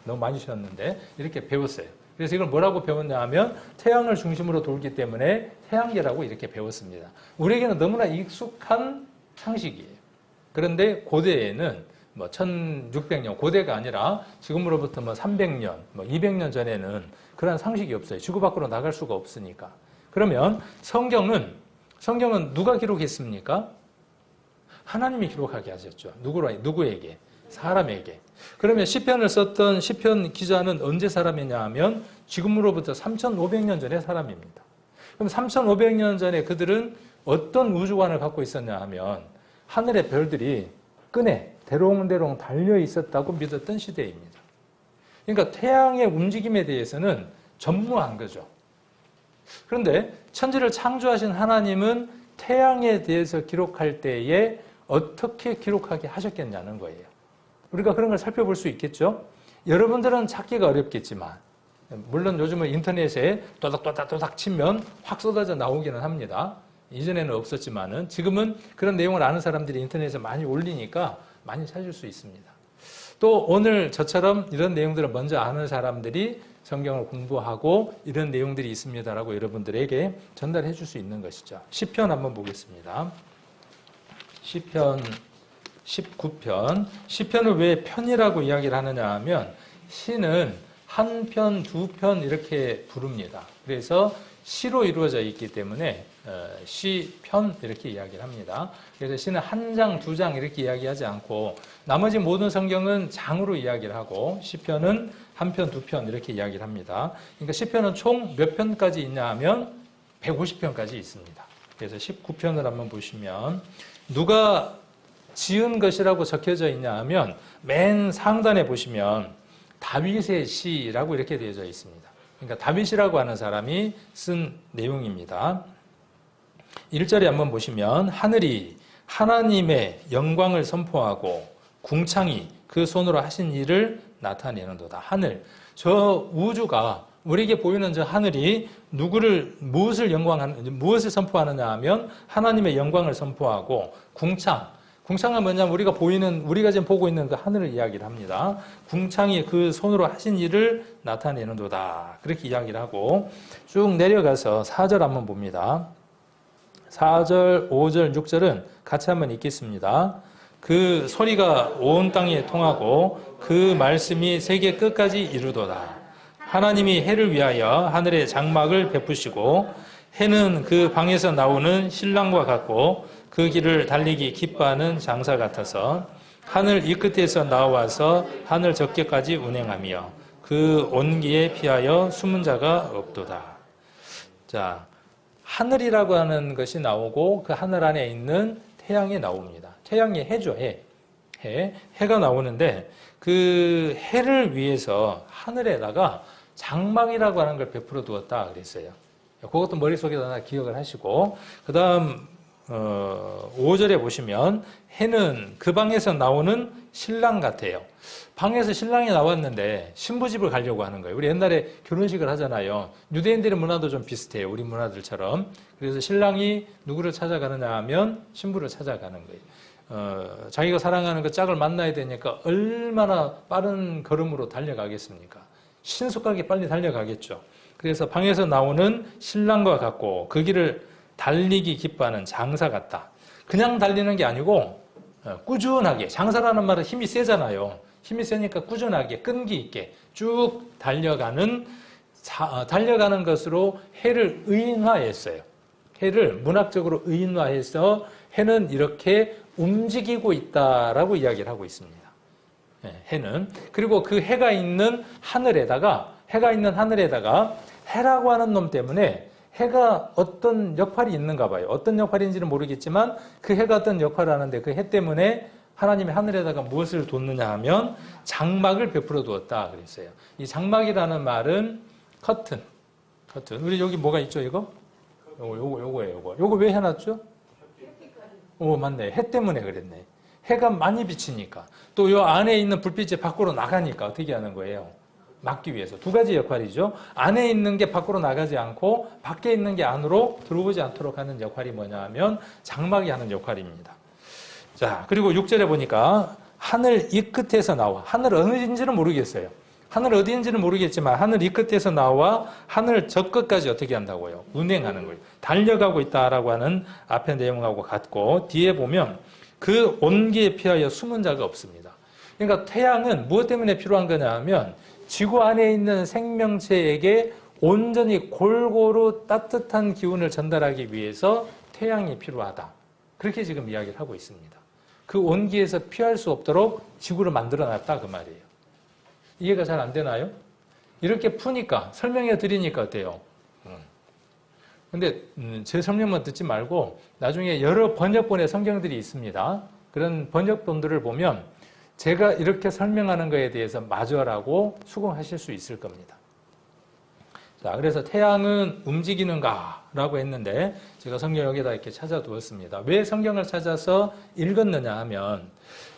너무 많이 쉬었는데 이렇게 배웠어요. 그래서 이걸 뭐라고 배웠냐 하면 태양을 중심으로 돌기 때문에 태양계라고 이렇게 배웠습니다. 우리에게는 너무나 익숙한 상식이에요. 그런데 고대에는 뭐 1600년, 고대가 아니라 지금으로부터 뭐 300년, 뭐 200년 전에는 그런 상식이 없어요. 지구 밖으로 나갈 수가 없으니까. 그러면 성경은 누가 기록했습니까? 하나님이 기록하게 하셨죠. 누구에게? 사람에게. 그러면 시편을 썼던 시편 기자는 언제 사람이냐 하면 지금으로부터 3500년 전의 사람입니다. 그럼 3500년 전에 그들은 어떤 우주관을 갖고 있었냐 하면 하늘의 별들이 끈에 대롱대롱 달려 있었다고 믿었던 시대입니다. 그러니까 태양의 움직임에 대해서는 전무한 거죠. 그런데 천지를 창조하신 하나님은 태양에 대해서 기록할 때에 어떻게 기록하게 하셨겠냐는 거예요. 우리가 그런 걸 살펴볼 수 있겠죠. 여러분들은 찾기가 어렵겠지만 물론 요즘은 인터넷에 또닥또닥 치면 확 쏟아져 나오기는 합니다. 이전에는 없었지만은 지금은 그런 내용을 아는 사람들이 인터넷에 많이 올리니까 많이 찾을 수 있습니다. 또 오늘 저처럼 이런 내용들을 먼저 아는 사람들이 성경을 공부하고 이런 내용들이 있습니다라고 여러분들에게 전달해 줄 수 있는 것이죠. 시편 한번 보겠습니다. 시편 19편. 시편을 왜 편이라고 이야기를 하느냐 하면 시는 한 편, 두 편 이렇게 부릅니다. 그래서 시로 이루어져 있기 때문에 시편 이렇게 이야기를 합니다. 그래서 시는 한 장, 두 장 이렇게 이야기하지 않고 나머지 모든 성경은 장으로 이야기를 하고 시편은 한 편, 두 편 이렇게 이야기를 합니다. 그러니까 시편은 총 몇 편까지 있냐 하면 150편까지 있습니다. 그래서 19편을 한번 보시면 누가 지은 것이라고 적혀져 있냐 하면 맨 상단에 보시면 다윗의 시라고 이렇게 되어져 있습니다. 그러니까 다윗이라고 하는 사람이 쓴 내용입니다. 1절에 한번 보시면 하늘이 하나님의 영광을 선포하고 궁창이 그 손으로 하신 일을 나타내는도다. 하늘, 저 우주가 우리에게 보이는 저 하늘이 무엇을 선포하느냐 하면 하나님의 영광을 선포하고 궁창은 뭐냐면 우리가 지금 보고 있는 그 하늘을 이야기를 합니다. 궁창이 그 손으로 하신 일을 나타내는도다. 그렇게 이야기를 하고 쭉 내려가서 4절 한번 봅니다. 4절, 5절, 6절은 같이 한번 읽겠습니다. 그 소리가 온 땅에 통하고 그 말씀이 세계 끝까지 이루도다. 하나님이 해를 위하여 하늘의 장막을 베푸시고 해는 그 방에서 나오는 신랑과 같고 그 길을 달리기 기뻐하는 장사 같아서 하늘 이 끝에서 나와서 하늘 저께까지 운행하며 그 온기에 피하여 숨은 자가 없도다. 자, 하늘이라고 하는 것이 나오고 그 하늘 안에 있는 태양이 나옵니다. 태양이 해죠, 해가 나오는데 그 해를 위해서 하늘에다가 장막이라고 하는 걸 베풀어 두었다 그랬어요. 그것도 머릿속에다 하나 기억을 하시고 그 다음 5절에 보시면 해는 그 방에서 나오는 신랑 같아요. 방에서 신랑이 나왔는데 신부집을 가려고 하는 거예요. 우리 옛날에 결혼식을 하잖아요. 유대인들의 문화도 좀 비슷해요. 우리 문화들처럼. 그래서 신랑이 누구를 찾아가느냐 하면 신부를 찾아가는 거예요. 자기가 사랑하는 그 짝을 만나야 되니까 얼마나 빠른 걸음으로 달려가겠습니까? 신속하게 빨리 달려가겠죠. 그래서 방에서 나오는 신랑과 같고 그 길을 달리기 기뻐하는 장사 같다. 그냥 달리는 게 아니고 꾸준하게, 장사라는 말은 힘이 세잖아요. 힘이 세니까 꾸준하게 끈기 있게 쭉 달려가는 것으로 해를 의인화했어요. 해를 문학적으로 의인화해서 해는 이렇게 움직이고 있다라고 이야기를 하고 있습니다. 해는. 그리고 그 해가 있는 하늘에다가 해라고 하는 놈 때문에 해가 어떤 역할이 있는가 봐요. 어떤 역할인지는 모르겠지만 그 해가 어떤 역할을 하는데 그 해 때문에 하나님이 하늘에다가 무엇을 뒀느냐 하면 장막을 베풀어 두었다 그랬어요. 이 장막이라는 말은 커튼. 우리 여기 뭐가 있죠, 이거? 요거예요. 요거 왜 해놨죠? 맞네. 해 때문에 그랬네. 해가 많이 비치니까. 또 요 안에 있는 불빛이 밖으로 나가니까 어떻게 하는 거예요? 막기 위해서. 두 가지 역할이죠. 안에 있는 게 밖으로 나가지 않고 밖에 있는 게 안으로 들어오지 않도록 하는 역할이 뭐냐 하면 장막이 하는 역할입니다. 자, 그리고 6절에 보니까 하늘 이 끝에서 나와. 하늘 어디인지는 모르겠어요. 하늘 어디인지는 모르겠지만 하늘 이 끝에서 나와 하늘 저 끝까지 어떻게 한다고요? 운행하는 거예요. 달려가고 있다라고 하는 앞의 내용하고 같고 뒤에 보면 그 온기에 피하여 숨은 자가 없습니다. 그러니까 태양은 무엇 때문에 필요한 거냐 하면 지구 안에 있는 생명체에게 온전히 골고루 따뜻한 기운을 전달하기 위해서 태양이 필요하다. 그렇게 지금 이야기를 하고 있습니다. 그 온기에서 피할 수 없도록 지구를 만들어놨다 그 말이에요. 이해가 잘 안 되나요? 이렇게 푸니까 설명해 드리니까 어때요? 근데 제 설명만 듣지 말고 나중에 여러 번역본의 성경들이 있습니다. 그런 번역본들을 보면 제가 이렇게 설명하는 거에 대해서 맞아라고 수긍하실 수 있을 겁니다. 자, 그래서 태양은 움직이는가라고 했는데 제가 성경 여기다 이렇게 찾아두었습니다. 왜 성경을 찾아서 읽었느냐 하면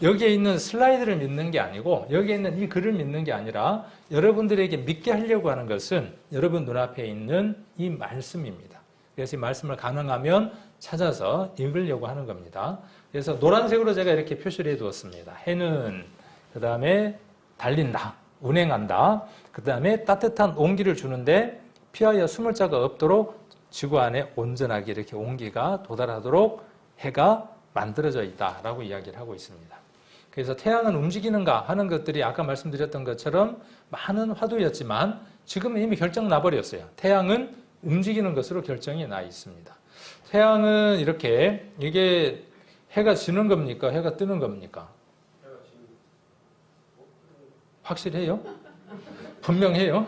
여기에 있는 슬라이드를 믿는 게 아니고 여기에 있는 이 글을 믿는 게 아니라 여러분들에게 믿게 하려고 하는 것은 여러분 눈앞에 있는 이 말씀입니다. 그래서 이 말씀을 가능하면 찾아서 읽으려고 하는 겁니다. 그래서 노란색으로 제가 이렇게 표시를 해두었습니다. 해는 그 다음에 달린다, 운행한다. 그 다음에 따뜻한 온기를 주는데 피하여 숨을 자가 없도록 지구 안에 온전하게 이렇게 온기가 도달하도록 해가 만들어져 있다라고 이야기를 하고 있습니다. 그래서 태양은 움직이는가 하는 것들이 아까 말씀드렸던 것처럼 많은 화두였지만 지금은 이미 결정 나버렸어요. 태양은 움직이는 것으로 결정이 나 있습니다. 태양은 이렇게 이게 해가 지는 겁니까? 해가 뜨는 겁니까? 확실해요? 분명해요?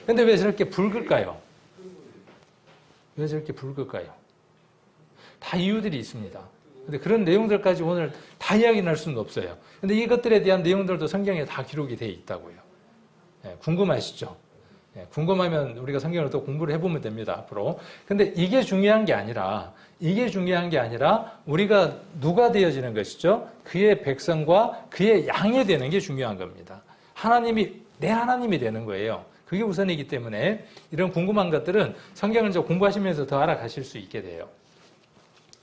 근데 왜 저렇게 붉을까요? 왜 저렇게 붉을까요? 다 이유들이 있습니다. 근데 그런 내용들까지 오늘 다 이야기할 수는 없어요. 근데 이것들에 대한 내용들도 성경에 다 기록이 되어 있다고요. 네, 궁금하시죠? 네, 궁금하면 우리가 성경을 또 공부를 해보면 됩니다, 앞으로. 근데 이게 중요한 게 아니라 우리가 누가 되어지는 것이죠? 그의 백성과 그의 양이 되는 게 중요한 겁니다. 하나님이 내 하나님이 되는 거예요. 그게 우선이기 때문에 이런 궁금한 것들은 성경을 이제 공부하시면서 더 알아가실 수 있게 돼요.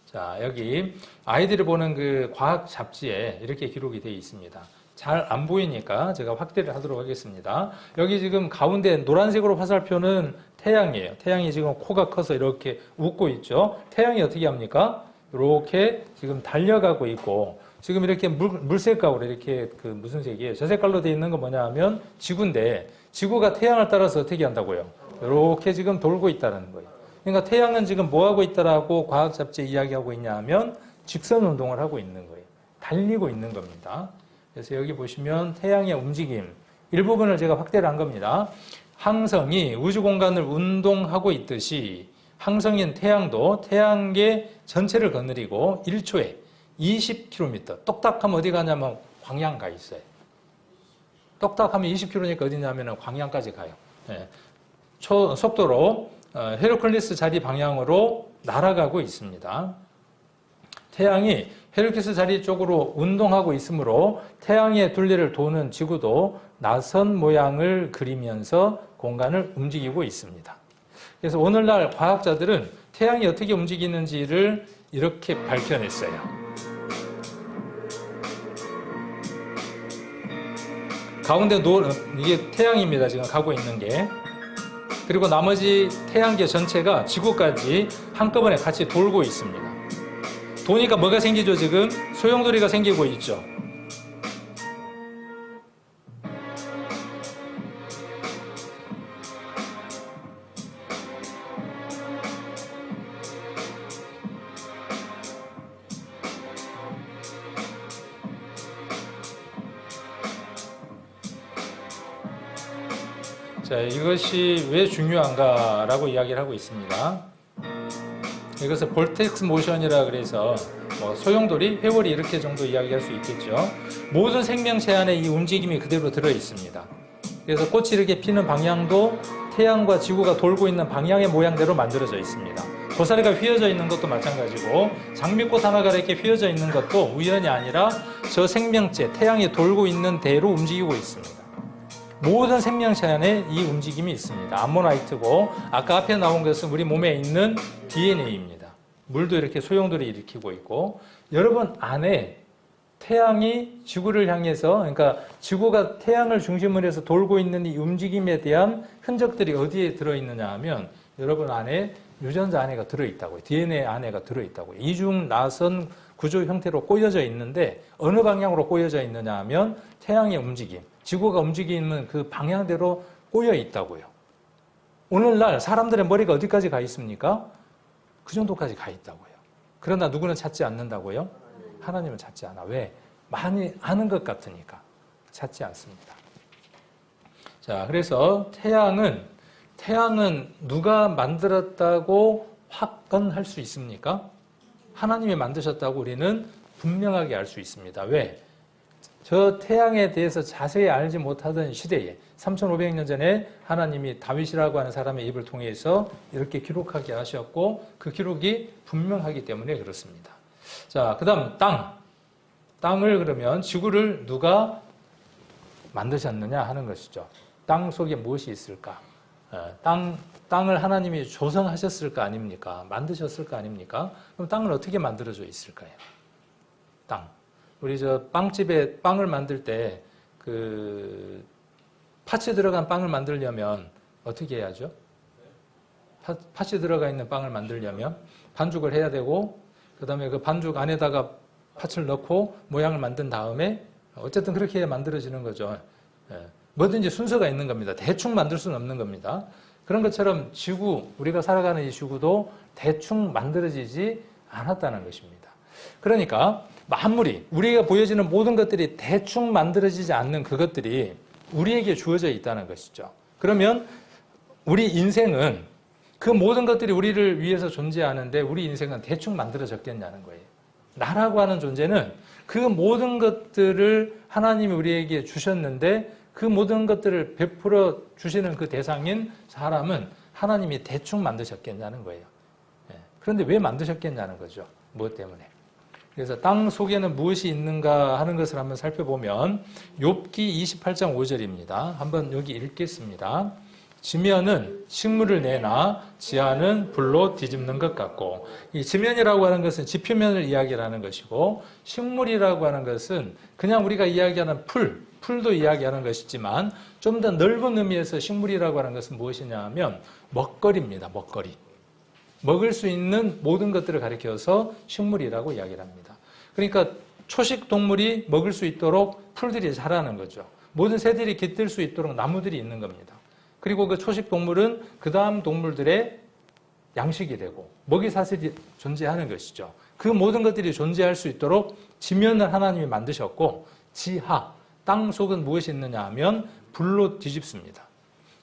자, 여기 아이들이 보는 그 과학 잡지에 이렇게 기록이 되어 있습니다. 잘 안 보이니까 제가 확대를 하도록 하겠습니다. 여기 지금 가운데 노란색으로 화살표는 태양이에요. 태양이 지금 코가 커서 이렇게 웃고 있죠. 태양이 어떻게 합니까? 이렇게 지금 달려가고 있고, 지금 이렇게 물색깔로 이렇게 그 무슨 색이에요? 저 색깔로 되어 있는 건 뭐냐 하면 지구인데, 지구가 태양을 따라서 어떻게 한다고요? 이렇게 지금 돌고 있다는 거예요. 그러니까 태양은 지금 뭐 하고 있다라고 과학 잡지에 이야기하고 있냐 하면 직선 운동을 하고 있는 거예요. 달리고 있는 겁니다. 그래서 여기 보시면 태양의 움직임 일부분을 제가 확대를 한 겁니다. 항성이 우주 공간을 운동하고 있듯이 항성인 태양도 태양계 전체를 거느리고 1초에 20km, 똑딱하면 어디 가냐면 광양 가 있어요. 똑딱하면 20km니까 어디냐면 광양까지 가요. 네. 속도로 헤라클레스 자리 방향으로 날아가고 있습니다. 태양이 헤라클레스 자리 쪽으로 운동하고 있으므로 태양의 둘레를 도는 지구도 나선 모양을 그리면서 공간을 움직이고 있습니다. 그래서 오늘날 과학자들은 태양이 어떻게 움직이는지를 이렇게 밝혀냈어요. 가운데 이게 태양입니다. 지금 가고 있는 게. 그리고 나머지 태양계 전체가 지구까지 한꺼번에 같이 돌고 있습니다. 도니까 뭐가 생기죠? 지금 소용돌이가 생기고 있죠. 자, 이것이 왜 중요한가라고 이야기를 하고 있습니다. 이것을 볼텍스 모션이라 그래서 소용돌이, 회오리 이렇게 정도 이야기할 수 있겠죠. 모든 생명체 안에 이 움직임이 그대로 들어 있습니다. 그래서 꽃이 이렇게 피는 방향도 태양과 지구가 돌고 있는 방향의 모양대로 만들어져 있습니다. 고사리가 휘어져 있는 것도 마찬가지고 장미꽃 하나가 이렇게 휘어져 있는 것도 우연이 아니라 저 생명체, 태양이 돌고 있는 대로 움직이고 있습니다. 모든 생명체 안에 이 움직임이 있습니다. 암모나이트고 아까 앞에 나온 것은 우리 몸에 있는 DNA입니다. 물도 이렇게 소용돌이 일으키고 있고 여러분 안에 태양이 지구를 향해서 그러니까 지구가 태양을 중심으로 해서 돌고 있는 이 움직임에 대한 흔적들이 어디에 들어있느냐 하면 여러분 안에 유전자 안에가 들어있다고요. DNA 안에가 들어있다고요. 이중 나선 구조 형태로 꼬여져 있는데 어느 방향으로 꼬여져 있느냐 하면 태양의 움직임, 지구가 움직이는 그 방향대로 꼬여 있다고요. 오늘날 사람들의 머리가 어디까지 가 있습니까? 그 정도까지 가 있다고요. 그러나 누구는 찾지 않는다고요? 하나님은 찾지 않아. 왜? 많이 아는 것 같으니까 찾지 않습니다. 자, 그래서 태양은 누가 만들었다고 확언할 수 있습니까? 하나님이 만드셨다고 우리는 분명하게 알 수 있습니다. 왜? 저 태양에 대해서 자세히 알지 못하던 시대에 3500년 전에 하나님이 다윗이라고 하는 사람의 입을 통해서 이렇게 기록하게 하셨고 그 기록이 분명하기 때문에 그렇습니다. 자, 그 다음 땅을 그러면 지구를 누가 만드셨느냐 하는 것이죠. 땅 속에 무엇이 있을까? 땅을 하나님이 조성하셨을 거 아닙니까? 만드셨을 거 아닙니까? 그럼 땅을 어떻게 만들어져 있을까요? 땅. 우리 저 빵집에 빵을 만들 때 그 팥이 들어간 빵을 만들려면 어떻게 해야죠? 팥이 들어가 있는 빵을 만들려면 반죽을 해야 되고 그 다음에 그 반죽 안에다가 팥을 넣고 모양을 만든 다음에 어쨌든 그렇게 만들어지는 거죠. 뭐든지 순서가 있는 겁니다. 대충 만들 수는 없는 겁니다. 그런 것처럼 지구, 우리가 살아가는 이 지구도 대충 만들어지지 않았다는 것입니다. 그러니까 만물이, 우리가 보여지는 모든 것들이 대충 만들어지지 않는 그것들이 우리에게 주어져 있다는 것이죠. 그러면 우리 인생은 그 모든 것들이 우리를 위해서 존재하는데 우리 인생은 대충 만들어졌겠냐는 거예요. 나라고 하는 존재는 그 모든 것들을 하나님이 우리에게 주셨는데 그 모든 것들을 베풀어 주시는 그 대상인 사람은 하나님이 대충 만드셨겠냐는 거예요. 그런데 왜 만드셨겠냐는 거죠. 무엇 때문에? 그래서 땅 속에는 무엇이 있는가 하는 것을 한번 살펴보면 욥기 28장 5절입니다. 한번 여기 읽겠습니다. 지면은 식물을 내나 지하는 불로 뒤집는 것 같고, 이 지면이라고 하는 것은 지표면을 이야기하는 것이고, 식물이라고 하는 것은 그냥 우리가 이야기하는 풀도 이야기하는 것이지만 좀 더 넓은 의미에서 식물이라고 하는 것은 무엇이냐 하면 먹거리입니다. 먹거리. 먹을 수 있는 모든 것들을 가리켜서 식물이라고 이야기를 합니다. 그러니까 초식 동물이 먹을 수 있도록 풀들이 자라는 거죠. 모든 새들이 깃들 수 있도록 나무들이 있는 겁니다. 그리고 그 초식 동물은 그 다음 동물들의 양식이 되고 먹이 사슬이 존재하는 것이죠. 그 모든 것들이 존재할 수 있도록 지면을 하나님이 만드셨고, 지하, 땅 속은 무엇이 있느냐 하면 불로 뒤집습니다.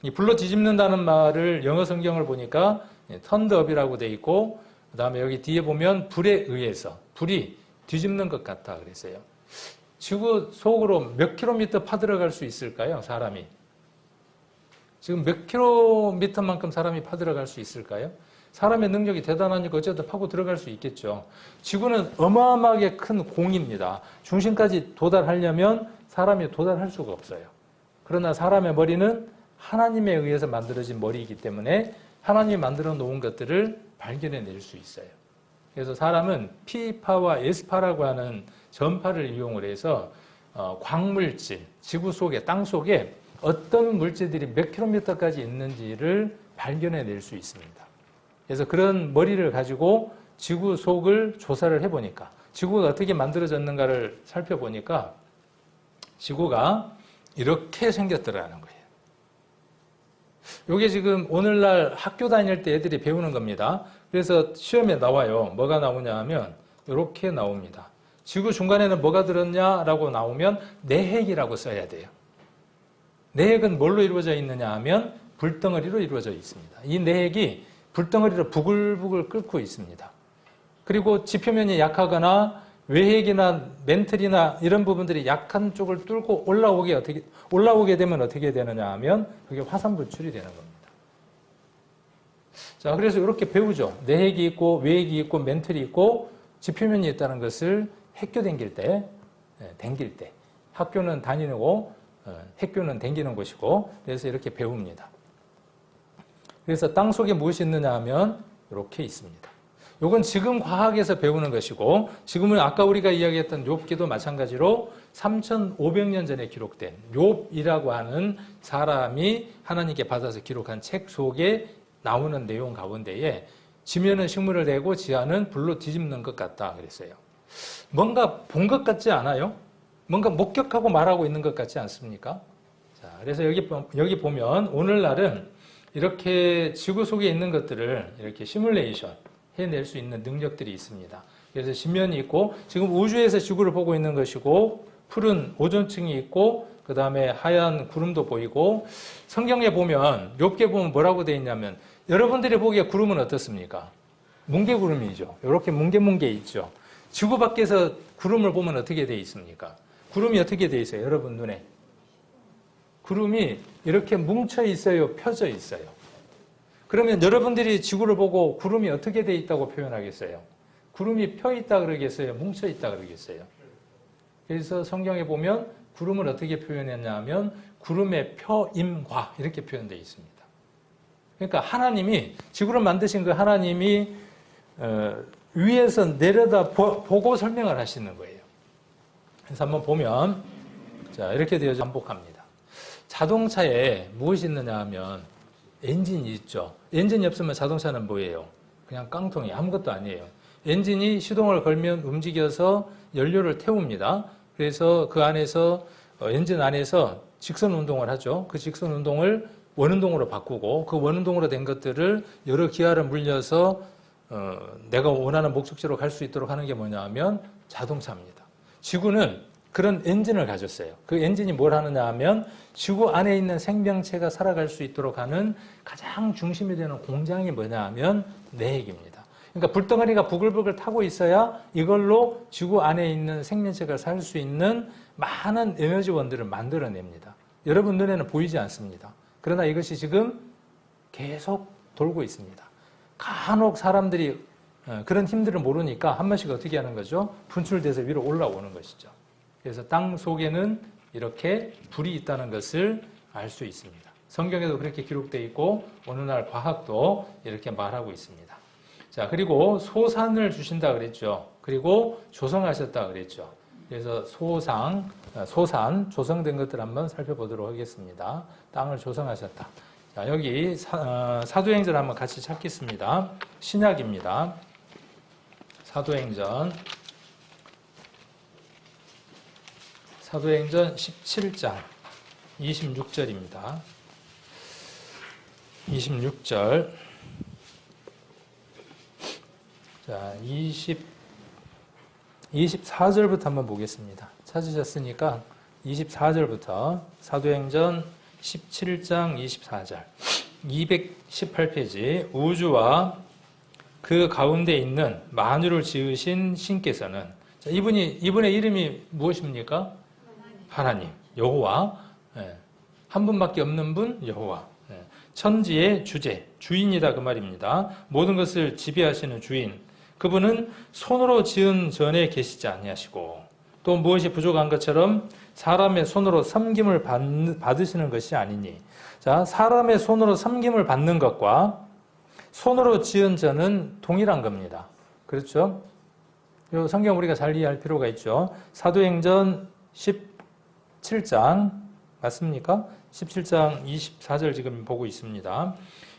이 불로 뒤집는다는 말을 영어 성경을 보니까 턴드업이라고 돼 있고, 그 다음에 여기 뒤에 보면 불에 의해서, 불이 뒤집는 것 같다 그랬어요. 지구 속으로 몇 킬로미터 파들어갈 수 있을까요, 사람이? 지금 몇 킬로미터만큼 사람이 파들어갈 수 있을까요? 사람의 능력이 대단하니까 어쨌든 파고 들어갈 수 있겠죠. 지구는 어마어마하게 큰 공입니다. 중심까지 도달하려면 사람이 도달할 수가 없어요. 그러나 사람의 머리는 하나님에 의해서 만들어진 머리이기 때문에 하나님이 만들어 놓은 것들을 발견해낼 수 있어요. 그래서 사람은 P파와 S파라고 하는 전파를 이용을 해서 광물질, 지구 속에, 땅 속에 어떤 물질들이 몇 킬로미터까지 있는지를 발견해낼 수 있습니다. 그래서 그런 머리를 가지고 지구 속을 조사를 해보니까, 지구가 어떻게 만들어졌는가를 살펴보니까 지구가 이렇게 생겼더라는 거예요. 이게 지금 오늘날 학교 다닐 때 애들이 배우는 겁니다. 그래서 시험에 나와요. 뭐가 나오냐 하면 이렇게 나옵니다. 지구 중간에는 뭐가 들었냐라고 나오면 내핵이라고 써야 돼요. 내핵은 뭘로 이루어져 있느냐 하면 불덩어리로 이루어져 있습니다. 이 내핵이 불덩어리를 부글부글 끓고 있습니다. 그리고 지표면이 약하거나 외핵이나 멘틀이나 이런 부분들이 약한 쪽을 뚫고 올라오게 되면 어떻게 되느냐 하면 그게 화산 분출이 되는 겁니다. 자, 그래서 이렇게 배우죠. 내핵이 있고 외핵이 있고 멘틀이 있고 지표면이 있다는 것을 핵교 댕길 때, 학교는 다니고 핵교는 댕기는 곳이고, 그래서 이렇게 배웁니다. 그래서 땅 속에 무엇이 있느냐 하면 이렇게 있습니다. 이건 지금 과학에서 배우는 것이고, 지금은 아까 우리가 이야기했던 욥기도 마찬가지로 3,500년 전에 기록된 욥이라고 하는 사람이 하나님께 받아서 기록한 책 속에 나오는 내용 가운데에 지면은 식물을 내고 지하는 불로 뒤집는 것 같다 그랬어요. 뭔가 본 것 같지 않아요? 뭔가 목격하고 말하고 있는 것 같지 않습니까? 자, 그래서 여기 보면 오늘날은 이렇게 지구 속에 있는 것들을 이렇게 시뮬레이션 해낼 수 있는 능력들이 있습니다. 그래서 지면이 있고, 지금 우주에서 지구를 보고 있는 것이고, 푸른 오존층이 있고, 그 다음에 하얀 구름도 보이고, 성경에 보면, 욥기에 보면 뭐라고 되어 있냐면, 여러분들이 보기에 구름은 어떻습니까? 뭉게구름이죠. 이렇게 뭉게뭉게 있죠. 지구 밖에서 구름을 보면 어떻게 되어 있습니까? 구름이 어떻게 되어 있어요? 여러분 눈에. 구름이 이렇게 뭉쳐 있어요? 펴져 있어요? 그러면 여러분들이 지구를 보고 구름이 어떻게 되어 있다고 표현하겠어요? 구름이 펴 있다 그러겠어요? 뭉쳐 있다 그러겠어요? 그래서 성경에 보면 구름을 어떻게 표현했냐 하면 구름의 펴임과 이렇게 표현되어 있습니다. 그러니까 하나님이, 지구를 만드신 그 하나님이 위에서 내려다 보고 설명을 하시는 거예요. 그래서 한번 보면, 자, 이렇게 되어서 반복합니다. 자동차에 무엇이 있느냐 하면 엔진이 있죠. 엔진이 없으면 자동차는 뭐예요? 그냥 깡통이 아무것도 아니에요. 엔진이 시동을 걸면 움직여서 연료를 태웁니다. 그래서 그 안에서 엔진 안에서 직선 운동을 하죠. 그 직선 운동을 원운동으로 바꾸고, 그 원운동으로 된 것들을 여러 기아를 물려서 내가 원하는 목적지로 갈 수 있도록 하는 게 뭐냐 하면 자동차입니다. 지구는 그런 엔진을 가졌어요. 그 엔진이 뭘 하느냐 하면 지구 안에 있는 생명체가 살아갈 수 있도록 하는 가장 중심이 되는 공장이 뭐냐 하면 내핵입니다. 그러니까 불덩어리가 부글부글 타고 있어야 이걸로 지구 안에 있는 생명체가 살 수 있는 많은 에너지원들을 만들어냅니다. 여러분 눈에는 보이지 않습니다. 그러나 이것이 지금 계속 돌고 있습니다. 간혹 사람들이 그런 힘들을 모르니까 한 번씩 어떻게 하는 거죠? 분출돼서 위로 올라오는 것이죠. 그래서 땅 속에는 이렇게 불이 있다는 것을 알 수 있습니다. 성경에도 그렇게 기록되어 있고 오늘날 과학도 이렇게 말하고 있습니다. 자, 그리고 소산을 주신다 그랬죠. 그리고 조성하셨다 그랬죠. 그래서 소산, 조성된 것들 한번 살펴보도록 하겠습니다. 땅을 조성하셨다. 자, 여기 사도행전 한번 같이 찾겠습니다. 신약입니다. 사도행전 17장 26절입니다. 26절. 자, 24절부터 한번 보겠습니다. 찾으셨으니까 24절부터 사도행전 17장 24절. 218페이지. 우주와 그 가운데 있는 만유를 지으신 신께서는, 자, 이분의 이름이 무엇입니까? 하나님, 여호와. 한 분밖에 없는 분, 여호와. 천지의 주인이다 그 말입니다. 모든 것을 지배하시는 주인. 그분은 손으로 지은 전에 계시지 아니하시고 또 무엇이 부족한 것처럼 사람의 손으로 섬김을 받으시는 것이 아니니. 자, 사람의 손으로 섬김을 받는 것과 손으로 지은 전은 동일한 겁니다. 그렇죠? 이 성경 우리가 잘 이해할 필요가 있죠. 사도행전 17장 맞습니까? 17장 24절 지금 보고 있습니다.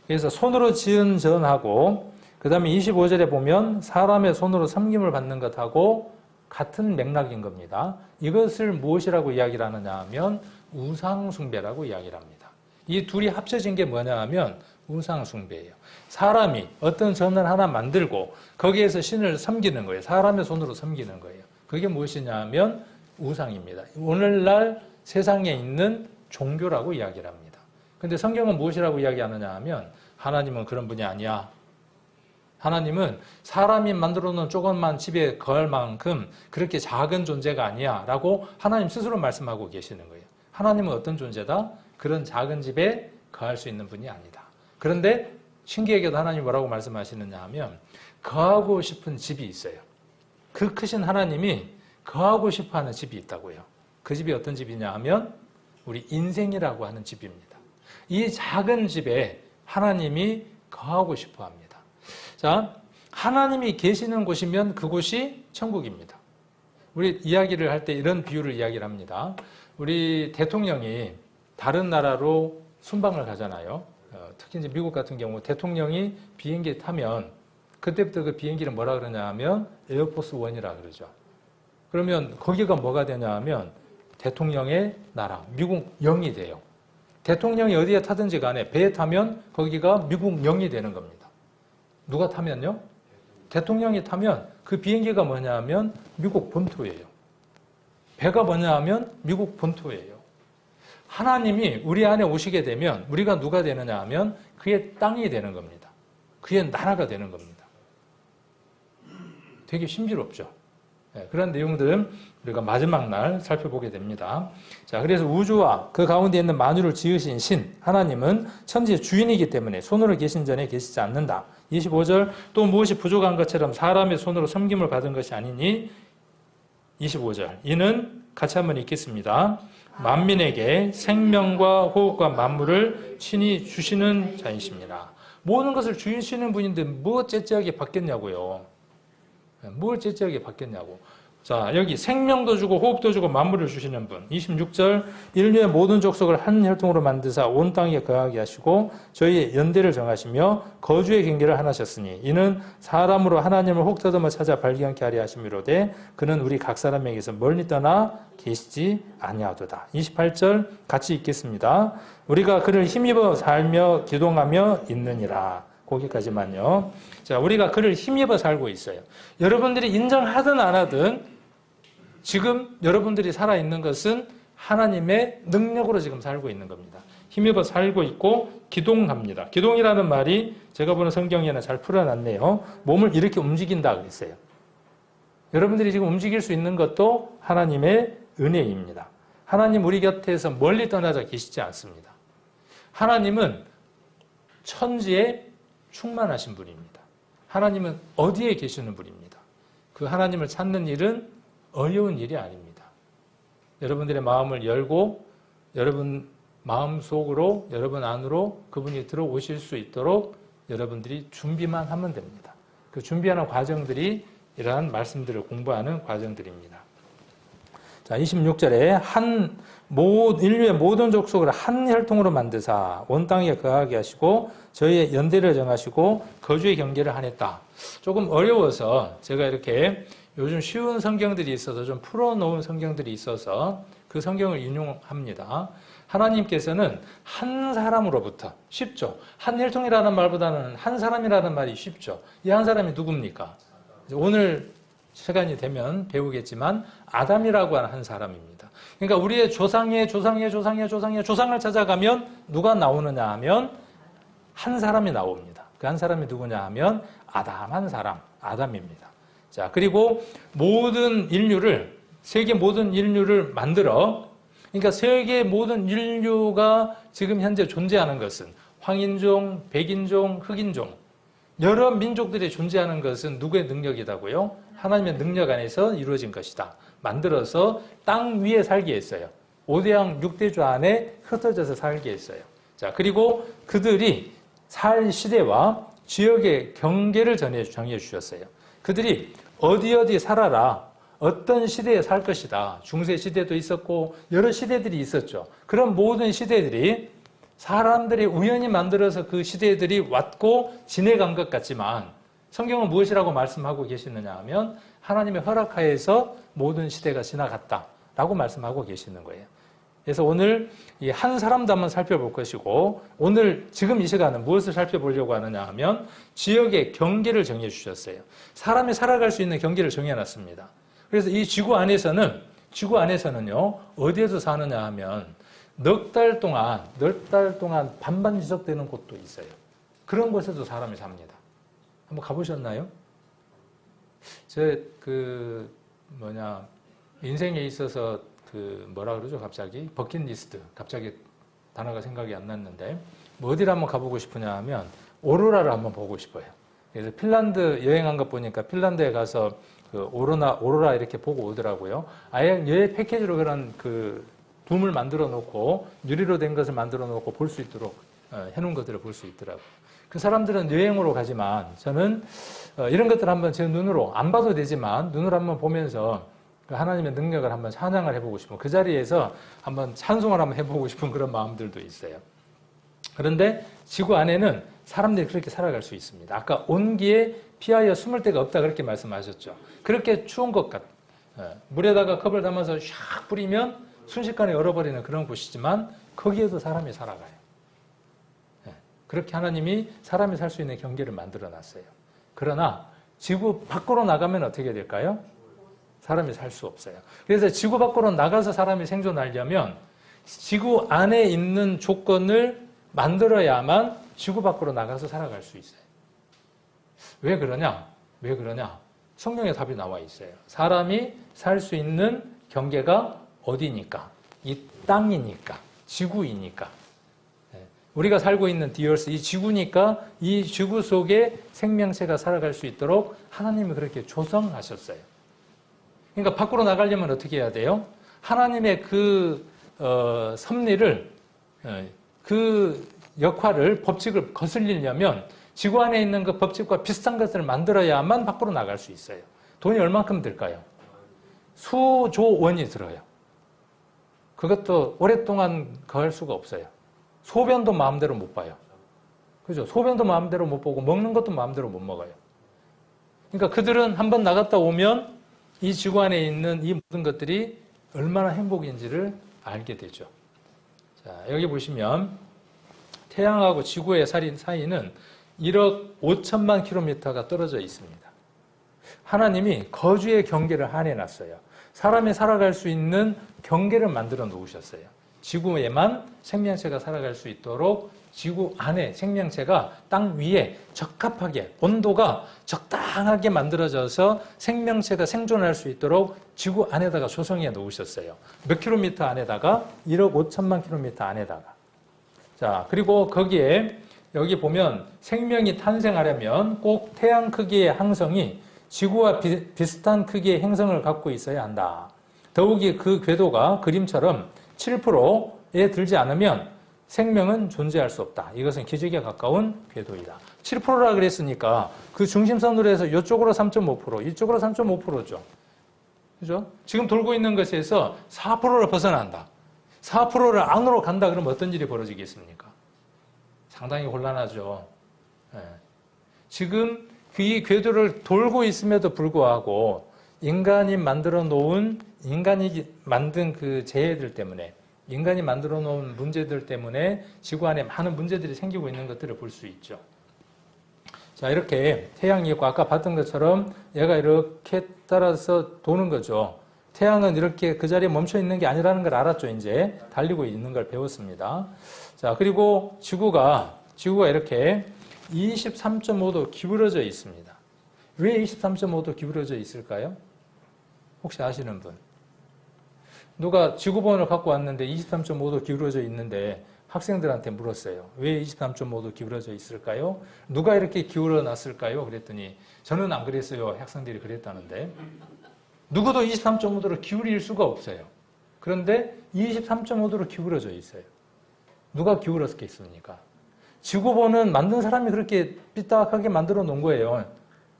그래서 손으로 지은 전하고 그 다음에 25절에 보면 사람의 손으로 섬김을 받는 것하고 같은 맥락인 겁니다. 이것을 무엇이라고 이야기를 하느냐 하면 우상숭배라고 이야기를 합니다. 이 둘이 합쳐진 게 뭐냐 하면 우상숭배예요. 사람이 어떤 전을 하나 만들고 거기에서 신을 섬기는 거예요. 사람의 손으로 섬기는 거예요. 그게 무엇이냐 하면 우상입니다. 오늘날 세상에 있는 종교라고 이야기를 합니다. 근데 성경은 무엇이라고 이야기하느냐 하면 하나님은 그런 분이 아니야. 하나님은 사람이 만들어 놓은 조그만 집에 거할 만큼 그렇게 작은 존재가 아니야 라고 하나님 스스로 말씀하고 계시는 거예요. 하나님은 어떤 존재다? 그런 작은 집에 거할 수 있는 분이 아니다. 그런데 신기하게도 하나님이 뭐라고 말씀하시느냐 하면 거하고 싶은 집이 있어요. 그 크신 하나님이 거하고 싶어하는 집이 있다고요. 그 집이 어떤 집이냐 하면 우리 인생이라고 하는 집입니다. 이 작은 집에 하나님이 거하고 싶어합니다. 자, 하나님이 계시는 곳이면 그곳이 천국입니다. 우리 이야기를 할 때 이런 비유를 이야기를 합니다. 우리 대통령이 다른 나라로 순방을 가잖아요. 특히 이제 미국 같은 경우 대통령이 비행기에 타면 그때부터 그 비행기를 뭐라 그러냐 하면 에어포스 원이라 그러죠. 그러면 거기가 뭐가 되냐 하면 대통령의 나라, 미국 영이 돼요. 대통령이 어디에 타든지 간에 배에 타면 거기가 미국 영이 되는 겁니다. 누가 타면요? 대통령이 타면 그 비행기가 뭐냐 하면 미국 본토예요. 배가 뭐냐 하면 미국 본토예요. 하나님이 우리 안에 오시게 되면 우리가 누가 되느냐 하면 그의 땅이 되는 겁니다. 그의 나라가 되는 겁니다. 되게 신비롭죠. 그런 내용들은 우리가 마지막 날 살펴보게 됩니다. 자, 그래서 우주와 그 가운데 있는 만유를 지으신 신 하나님은 천지의 주인이기 때문에 손으로 계신 전에 계시지 않는다. 25절 또 무엇이 부족한 것처럼 사람의 손으로 섬김을 받은 것이 아니니. 25절 이는 같이 한번 읽겠습니다. 만민에게 생명과 호흡과 만물을 친히 주시는 자이십니다. 모든 것을 주시는 분인데 뭐 째째하게 받겠냐고요. 뭘 째째하게 받겠냐고. 자, 여기 생명도 주고 호흡도 주고 만물을 주시는 분. 26절 인류의 모든 족속을 한 혈통으로 만드사 온 땅에 거하게 하시고 저희의 연대를 정하시며 거주의 경계를 하나셨으니 이는 사람으로 하나님을 혹 더듬어 찾아 발견케 하려 하심이로되 그는 우리 각 사람에게서 멀리 떠나 계시지 아니하도다. 28절 같이 읽겠습니다. 우리가 그를 힘입어 살며 기동하며 있느니라. 거기까지만요. 자, 우리가 그를 힘입어 살고 있어요. 여러분들이 인정하든 안 하든 지금 여러분들이 살아있는 것은 하나님의 능력으로 지금 살고 있는 겁니다. 힘입어 살고 있고 기동합니다. 기동이라는 말이 제가 보는 성경에는 잘 풀어놨네요. 몸을 이렇게 움직인다 그랬어요. 여러분들이 지금 움직일 수 있는 것도 하나님의 은혜입니다. 하나님 우리 곁에서 멀리 떠나자 계시지 않습니다. 하나님은 천지에 충만하신 분입니다. 하나님은 어디에 계시는 분입니다. 그 하나님을 찾는 일은 어려운 일이 아닙니다. 여러분들의 마음을 열고 여러분 마음속으로 여러분 안으로 그분이 들어오실 수 있도록 여러분들이 준비만 하면 됩니다. 그 준비하는 과정들이 이러한 말씀들을 공부하는 과정들입니다. 자, 26절에 인류의 모든 족속을 한 혈통으로 만드사 온 땅에 거하게 하시고 저희의 연대를 정하시고 거주의 경계를 하냈다. 조금 어려워서 제가 이렇게 요즘 쉬운 성경들이 있어서 좀 풀어놓은 성경들이 있어서 그 성경을 인용합니다. 하나님께서는 한 사람으로부터 쉽죠. 한 혈통이라는 말보다는 한 사람이라는 말이 쉽죠. 이 한 사람이 누굽니까? 오늘 시간이 되면 배우겠지만 아담이라고 하는 한 사람입니다. 그러니까 우리의 조상의 조상을 찾아가면 누가 나오느냐 하면 한 사람이 나옵니다. 그 한 사람이 누구냐 하면 아담 한 사람, 아담입니다. 자, 그리고 세계 모든 인류를 만들어, 그러니까 세계 모든 인류가 지금 현재 존재하는 것은 황인종, 백인종, 흑인종, 여러 민족들이 존재하는 것은 누구의 능력이다고요? 하나님의 능력 안에서 이루어진 것이다. 만들어서 땅 위에 살게 했어요. 5대양 6대주 안에 흩어져서 살게 했어요. 자, 그리고 그들이 살 시대와 지역의 경계를 정해 주셨어요. 그들이 어디 살아라. 어떤 시대에 살 것이다. 중세 시대도 있었고 여러 시대들이 있었죠. 그런 모든 시대들이 사람들이 우연히 만들어서 그 시대들이 왔고 지내간 것 같지만 성경은 무엇이라고 말씀하고 계시느냐 하면 하나님의 허락하에서 모든 시대가 지나갔다라고 말씀하고 계시는 거예요. 그래서 오늘 이 한 사람도 한번 살펴볼 것이고 오늘 지금 이 시간은 무엇을 살펴보려고 하느냐 하면 지역의 경계를 정해 주셨어요. 사람이 살아갈 수 있는 경계를 정해놨습니다. 그래서 이 지구 안에서는요 어디에서 사느냐 하면 넉 달 동안 반반 지속되는 곳도 있어요. 그런 곳에도 사람이 삽니다. 한번 가보셨나요? 인생에 있어서 뭐라 그러죠? 갑자기 버킷리스트. 갑자기 단어가 생각이 안 났는데 뭐 어디를 한번 가보고 싶으냐 하면 오로라를 한번 보고 싶어요. 그래서 핀란드 여행한 것 보니까 핀란드에 가서 오로라 이렇게 보고 오더라고요. 아예 여행 패키지로 그런 둠을 만들어 놓고 유리로 된 것을 만들어 놓고 볼 수 있도록 해놓은 것들을 볼 수 있더라고요. 그 사람들은 여행으로 가지만 저는 이런 것들 한번 제 눈으로 안 봐도 되지만 눈으로 한번 보면서 하나님의 능력을 한번 찬양을 해보고 싶은 그 자리에서 한번 찬송을 한번 해보고 싶은 그런 마음들도 있어요. 그런데 지구 안에는 사람들이 그렇게 살아갈 수 있습니다. 아까 온기에 피하여 숨을 데가 없다 그렇게 말씀하셨죠. 그렇게 추운 것 물에다가 컵을 담아서 샥 뿌리면 순식간에 얼어버리는 그런 곳이지만 거기에도 사람이 살아가요. 그렇게 하나님이 사람이 살 수 있는 경계를 만들어 놨어요. 그러나 지구 밖으로 나가면 어떻게 될까요? 사람이 살 수 없어요. 그래서 지구 밖으로 나가서 사람이 생존하려면 지구 안에 있는 조건을 만들어야만 지구 밖으로 나가서 살아갈 수 있어요. 왜 그러냐? 성경에 답이 나와 있어요. 사람이 살 수 있는 경계가 어디니까? 이 땅이니까, 지구이니까. 우리가 살고 있는 디얼스, 이 지구니까 이 지구 속에 생명체가 살아갈 수 있도록 하나님이 그렇게 조성하셨어요. 그러니까 밖으로 나가려면 어떻게 해야 돼요? 하나님의 섭리를, 그 역할을, 법칙을 거슬리려면 지구 안에 있는 그 법칙과 비슷한 것을 만들어야만 밖으로 나갈 수 있어요. 돈이 얼만큼 들까요? 수조 원이 들어요. 그것도 오랫동안 거할 수가 없어요. 소변도 마음대로 못 봐요. 그죠? 소변도 마음대로 못 보고 먹는 것도 마음대로 못 먹어요. 그러니까 그들은 한번 나갔다 오면 이 지구 안에 있는 이 모든 것들이 얼마나 행복인지를 알게 되죠. 자, 여기 보시면 태양하고 지구의 사이는 1억 5천만 킬로미터가 떨어져 있습니다. 하나님이 거주의 경계를 한해놨어요. 사람이 살아갈 수 있는 경계를 만들어 놓으셨어요. 지구에만 생명체가 살아갈 수 있도록 지구 안에 생명체가 땅 위에 적합하게 온도가 적당하게 만들어져서 생명체가 생존할 수 있도록 지구 안에다가 조성해 놓으셨어요. 몇 킬로미터 안에다가? 1억 5천만 킬로미터 안에다가. 자, 그리고 거기에 여기 보면 생명이 탄생하려면 꼭 태양 크기의 항성이 지구와 비슷한 크기의 행성을 갖고 있어야 한다. 더욱이 그 궤도가 그림처럼 7%에 들지 않으면 생명은 존재할 수 없다. 이것은 기적에 가까운 궤도이다. 7%라 그랬으니까 그 중심선으로 해서 이쪽으로 3.5%, 이쪽으로 3.5%죠. 그죠? 지금 돌고 있는 것에서 4%를 벗어난다. 4%를 안으로 간다 그러면 어떤 일이 벌어지겠습니까? 상당히 곤란하죠. 예. 지금 이 궤도를 돌고 있음에도 불구하고 인간이 만들어 놓은, 인간이 만든 그 재해들 때문에, 인간이 만들어 놓은 문제들 때문에 지구 안에 많은 문제들이 생기고 있는 것들을 볼 수 있죠. 자, 이렇게 태양이 있고 아까 봤던 것처럼 얘가 이렇게 따라서 도는 거죠. 태양은 이렇게 그 자리에 멈춰 있는 게 아니라는 걸 알았죠. 이제 달리고 있는 걸 배웠습니다. 자, 그리고 지구가 이렇게 23.5도 기울어져 있습니다. 왜 23.5도 기울어져 있을까요? 혹시 아시는 분? 누가 지구본을 갖고 왔는데 23.5도 기울어져 있는데 학생들한테 물었어요. 왜 23.5도 기울어져 있을까요? 누가 이렇게 기울어 놨을까요? 그랬더니 저는 안 그랬어요. 학생들이 그랬다는데. 누구도 23.5도로 기울일 수가 없어요. 그런데 23.5도로 기울어져 있어요. 누가 기울었겠습니까? 지구본은 만든 사람이 그렇게 삐딱하게 만들어 놓은 거예요.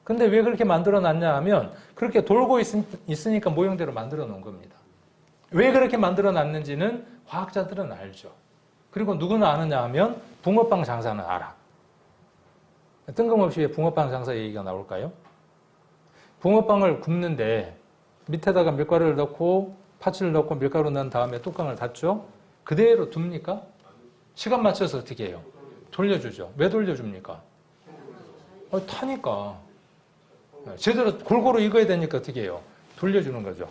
근데 왜 그렇게 만들어 놨냐 하면 그렇게 돌고 있으니까 모형대로 만들어 놓은 겁니다. 왜 그렇게 만들어 놨는지는 과학자들은 알죠. 그리고 누구나 아느냐 하면 붕어빵 장사는 알아. 뜬금없이 왜 붕어빵 장사 얘기가 나올까요? 붕어빵을 굽는데 밑에다가 밀가루를 넣고 파츠를 넣고 밀가루 넣은 다음에 뚜껑을 닫죠. 그대로 둡니까? 시간 맞춰서 어떻게 해요? 돌려주죠. 왜 돌려줍니까? 타니까. 제대로 골고루 익어야 되니까 어떻게 해요? 돌려주는 거죠.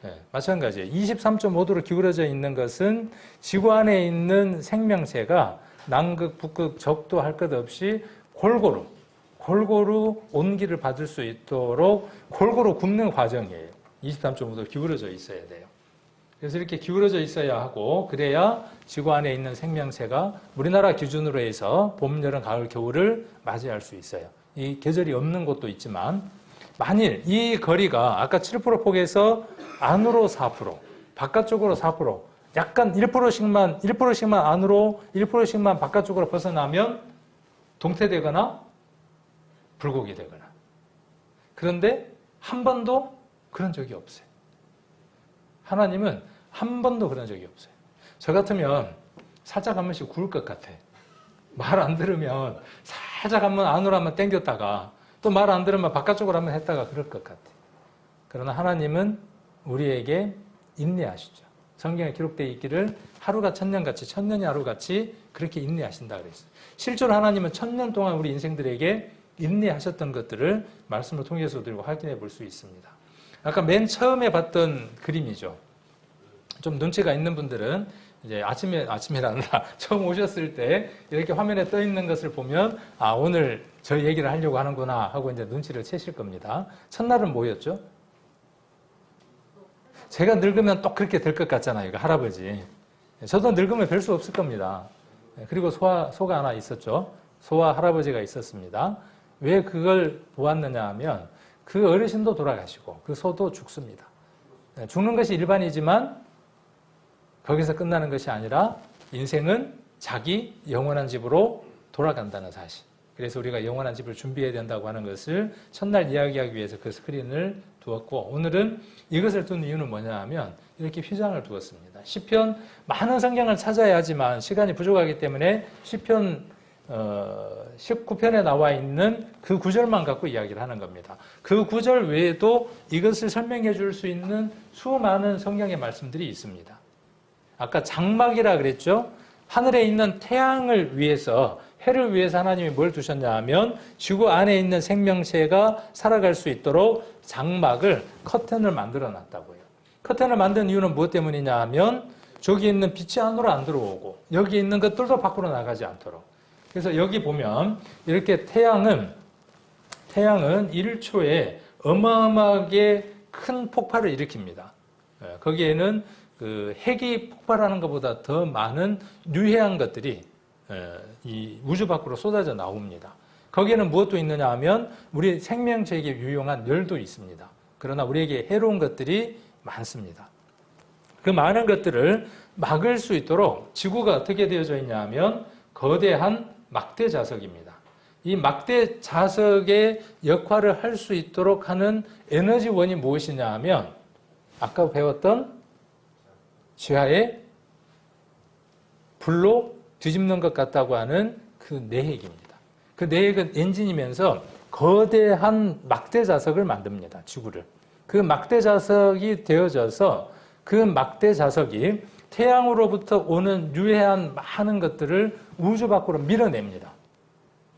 네, 마찬가지예요. 23.5도로 기울어져 있는 것은 지구 안에 있는 생명체가 남극, 북극, 적도 할 것 없이 골고루 온기를 받을 수 있도록 골고루 굽는 과정이에요. 23.5도 기울어져 있어야 돼요. 그래서 이렇게 기울어져 있어야 하고 그래야 지구 안에 있는 생명체가 우리나라 기준으로 해서 봄, 여름, 가을, 겨울을 맞이할 수 있어요. 이 계절이 없는 곳도 있지만 만일 이 거리가 아까 7% 폭에서 안으로 4%, 바깥쪽으로 4%, 약간 1%씩만 안으로 1%씩만 바깥쪽으로 벗어나면 동태되거나 불고기 되거나. 그런데 한 번도 그런 적이 없어요. 하나님은 한 번도 그런 적이 없어요. 저 같으면 살짝 한 번씩 구울 것 같아. 말 안 들으면 살짝 한번 안으로 한번 당겼다가 또 말 안 들으면 바깥쪽으로 한번 했다가 그럴 것 같아. 그러나 하나님은 우리에게 인내하시죠. 성경에 기록되어 있기를 하루가 천년같이 천년이 하루같이 그렇게 인내하신다 그랬어요. 실제로 하나님은 1000년 동안 우리 인생들에게 인내하셨던 것들을 말씀을 통해서 드리고 확인해 볼 수 있습니다. 아까 맨 처음에 봤던 그림이죠. 좀 눈치가 있는 분들은 이제 아침이라느라 처음 오셨을 때 이렇게 화면에 떠 있는 것을 보면 아, 오늘 저 얘기를 하려고 하는구나 하고 이제 눈치를 채실 겁니다. 첫날은 뭐였죠? 제가 늙으면 또 그렇게 될 것 같잖아요. 이거 할아버지. 저도 늙으면 별 수 없을 겁니다. 그리고 소가 하나 있었죠. 소와 할아버지가 있었습니다. 왜 그걸 보았느냐 하면 그 어르신도 돌아가시고 그 소도 죽습니다. 죽는 것이 일반이지만 거기서 끝나는 것이 아니라 인생은 자기 영원한 집으로 돌아간다는 사실. 그래서 우리가 영원한 집을 준비해야 된다고 하는 것을 첫날 이야기하기 위해서 그 스크린을 두었고 오늘은 이것을 둔 이유는 뭐냐 하면 이렇게 휘장을 두었습니다. 시편 많은 성경을 찾아야 하지만 시간이 부족하기 때문에 시편 19편에 나와 있는 그 구절만 갖고 이야기를 하는 겁니다. 그 구절 외에도 이것을 설명해 줄 수 있는 수많은 성경의 말씀들이 있습니다. 아까 장막이라 그랬죠? 하늘에 있는 태양을 위해서, 해를 위해서 하나님이 뭘 두셨냐 하면 지구 안에 있는 생명체가 살아갈 수 있도록 장막을, 커튼을 만들어 놨다고요. 커튼을 만든 이유는 무엇 때문이냐 하면 저기 있는 빛이 안으로 안 들어오고 여기 있는 것들도 밖으로 나가지 않도록. 그래서 여기 보면 이렇게 태양은 1초에 어마어마하게 큰 폭발을 일으킵니다. 거기에는 그 핵이 폭발하는 것보다 더 많은 유해한 것들이 이 우주 밖으로 쏟아져 나옵니다. 거기에는 무엇도 있느냐 하면 우리 생명체에게 유용한 열도 있습니다. 그러나 우리에게 해로운 것들이 많습니다. 그 많은 것들을 막을 수 있도록 지구가 어떻게 되어져 있냐 하면 거대한 막대 자석입니다. 이 막대 자석의 역할을 할 수 있도록 하는 에너지원이 무엇이냐 하면 아까 배웠던 지하에 불로 뒤집는 것 같다고 하는 그 내핵입니다. 그 내핵은 엔진이면서 거대한 막대 자석을 만듭니다. 지구를. 그 막대 자석이 되어져서 그 막대 자석이 태양으로부터 오는 유해한 많은 것들을 우주 밖으로 밀어냅니다.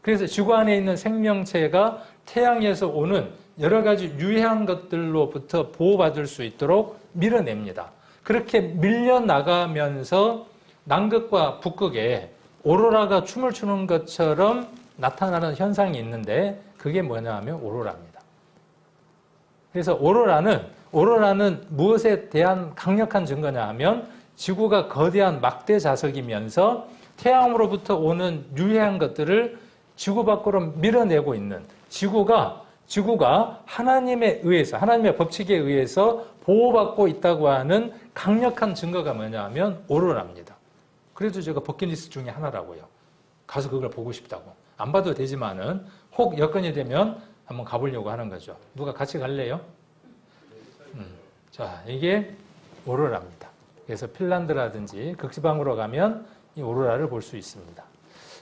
그래서 지구 안에 있는 생명체가 태양에서 오는 여러 가지 유해한 것들로부터 보호받을 수 있도록 밀어냅니다. 그렇게 밀려나가면서 남극과 북극에 오로라가 춤을 추는 것처럼 나타나는 현상이 있는데 그게 뭐냐 하면 오로라입니다. 그래서 오로라는 무엇에 대한 강력한 증거냐 하면 지구가 거대한 막대 자석이면서 태양으로부터 오는 유해한 것들을 지구 밖으로 밀어내고 있는 지구가 하나님에 의해서, 하나님의 법칙에 의해서 보호받고 있다고 하는 강력한 증거가 뭐냐 하면 오로라입니다. 그래도 제가 버킷리스트 중에 하나라고요. 가서 그걸 보고 싶다고. 안 봐도 되지만은 혹 여건이 되면 한번 가보려고 하는 거죠. 누가 같이 갈래요? 자, 이게 오로라입니다. 그래서 핀란드라든지 극지방으로 가면 이 오로라를 볼 수 있습니다.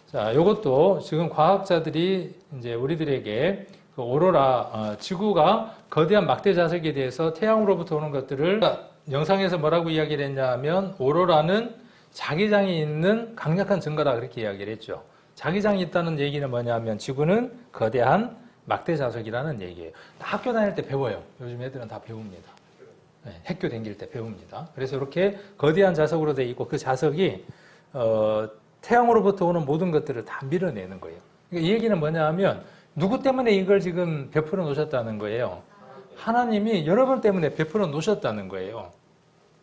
자, 이것도 지금 과학자들이 이제 우리들에게 그 오로라, 지구가 거대한 막대 자석에 대해서 태양으로부터 오는 것들을 영상에서 뭐라고 이야기를 했냐면 오로라는 자기장이 있는 강력한 증거다 그렇게 이야기를 했죠. 자기장이 있다는 얘기는 뭐냐면 지구는 거대한 막대 자석이라는 얘기예요. 학교 다닐 때 배워요. 요즘 애들은 다 배웁니다. 네, 학교 다닐 때 배웁니다. 그래서 이렇게 거대한 자석으로 되어 있고 그 자석이 태양으로부터 오는 모든 것들을 다 밀어내는 거예요. 그러니까 이 얘기는 뭐냐 하면 누구 때문에 이걸 지금 베풀어 놓으셨다는 거예요. 하나님이 여러분 때문에 베풀어 놓으셨다는 거예요.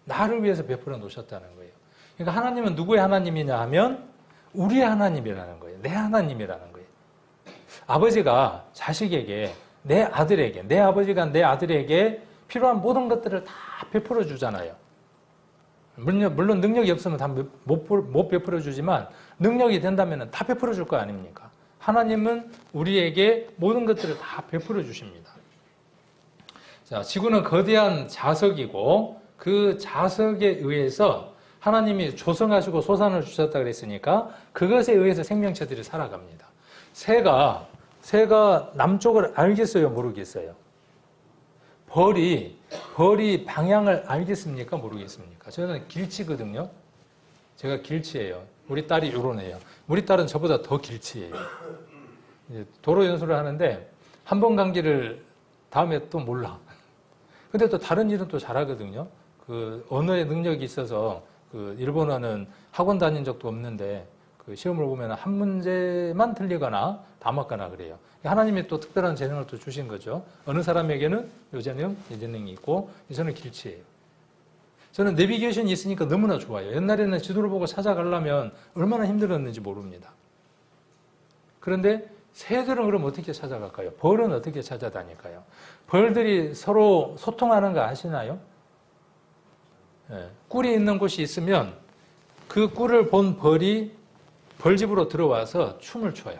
나를 위해서 베풀어 놓으셨다는 거예요. 그러니까 하나님은 누구의 하나님이냐 하면 우리의 하나님이라는 거예요. 내 하나님이라는 거예요. 아버지가 자식에게, 내 아버지가 내 아들에게 필요한 모든 것들을 다 베풀어 주잖아요. 물론 능력이 없으면 다 못 베풀어 주지만 능력이 된다면 다 베풀어 줄 거 아닙니까? 하나님은 우리에게 모든 것들을 다 베풀어 주십니다. 자, 지구는 거대한 자석이고 그 자석에 의해서 하나님이 조성하시고 소산을 주셨다 그랬으니까 그것에 의해서 생명체들이 살아갑니다. 새가 남쪽을 알겠어요? 모르겠어요? 벌이 방향을 알겠습니까? 모르겠습니까? 저는 길치거든요. 제가 길치예요. 우리 딸이 요런 애예요. 우리 딸은 저보다 더 길치예요. 도로 연수를 하는데 한 번 간 길을 다음에 또 몰라. 근데 또 다른 일은 또 잘하거든요. 그 언어의 능력이 있어서 그 일본어는 학원 다닌 적도 없는데 그 시험을 보면 한 문제만 틀리거나 다 맞거나 그래요. 하나님이 또 특별한 재능을 또 주신 거죠. 어느 사람에게는 이 재능이 있고 저는 길치예요. 저는 내비게이션이 있으니까 너무나 좋아요. 옛날에는 지도를 보고 찾아가려면 얼마나 힘들었는지 모릅니다. 그런데 새들은 그럼 어떻게 찾아갈까요? 벌은 어떻게 찾아다닐까요? 벌들이 서로 소통하는 거 아시나요? 네. 꿀이 있는 곳이 있으면 그 꿀을 본 벌이 벌집으로 들어와서 춤을 춰요.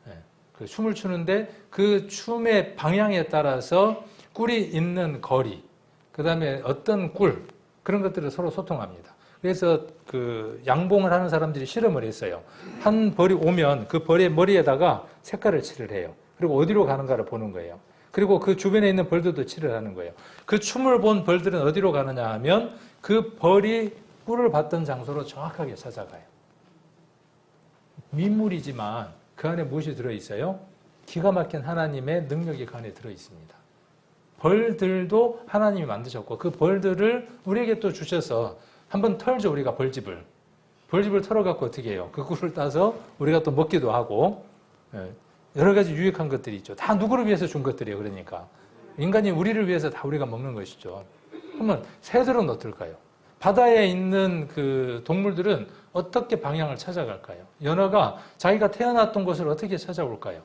네. 그 춤을 추는데 그 춤의 방향에 따라서 꿀이 있는 거리, 그 다음에 어떤 꿀, 그런 것들을 서로 소통합니다. 그래서 그 양봉을 하는 사람들이 실험을 했어요. 한 벌이 오면 그 벌의 머리에다가 색깔을 칠을 해요. 그리고 어디로 가는가를 보는 거예요. 그리고 그 주변에 있는 벌들도 칠을 하는 거예요. 그 춤을 본 벌들은 어디로 가느냐 하면 그 벌이 꿀을 받던 장소로 정확하게 찾아가요. 민물이지만 그 안에 무엇이 들어있어요? 기가 막힌 하나님의 능력이 그 안에 들어있습니다. 벌들도 하나님이 만드셨고 그 벌들을 우리에게 또 주셔서 한번 털죠. 우리가 벌집을 털어갖고 어떻게 해요? 그 꿀을 따서 우리가 또 먹기도 하고 여러 가지 유익한 것들이 있죠. 다 누구를 위해서 준 것들이에요. 그러니까 인간이 우리를 위해서 다 우리가 먹는 것이죠. 그러면 새들은 어떨까요? 바다에 있는 그 동물들은 어떻게 방향을 찾아갈까요? 연어가 자기가 태어났던 곳을 어떻게 찾아올까요?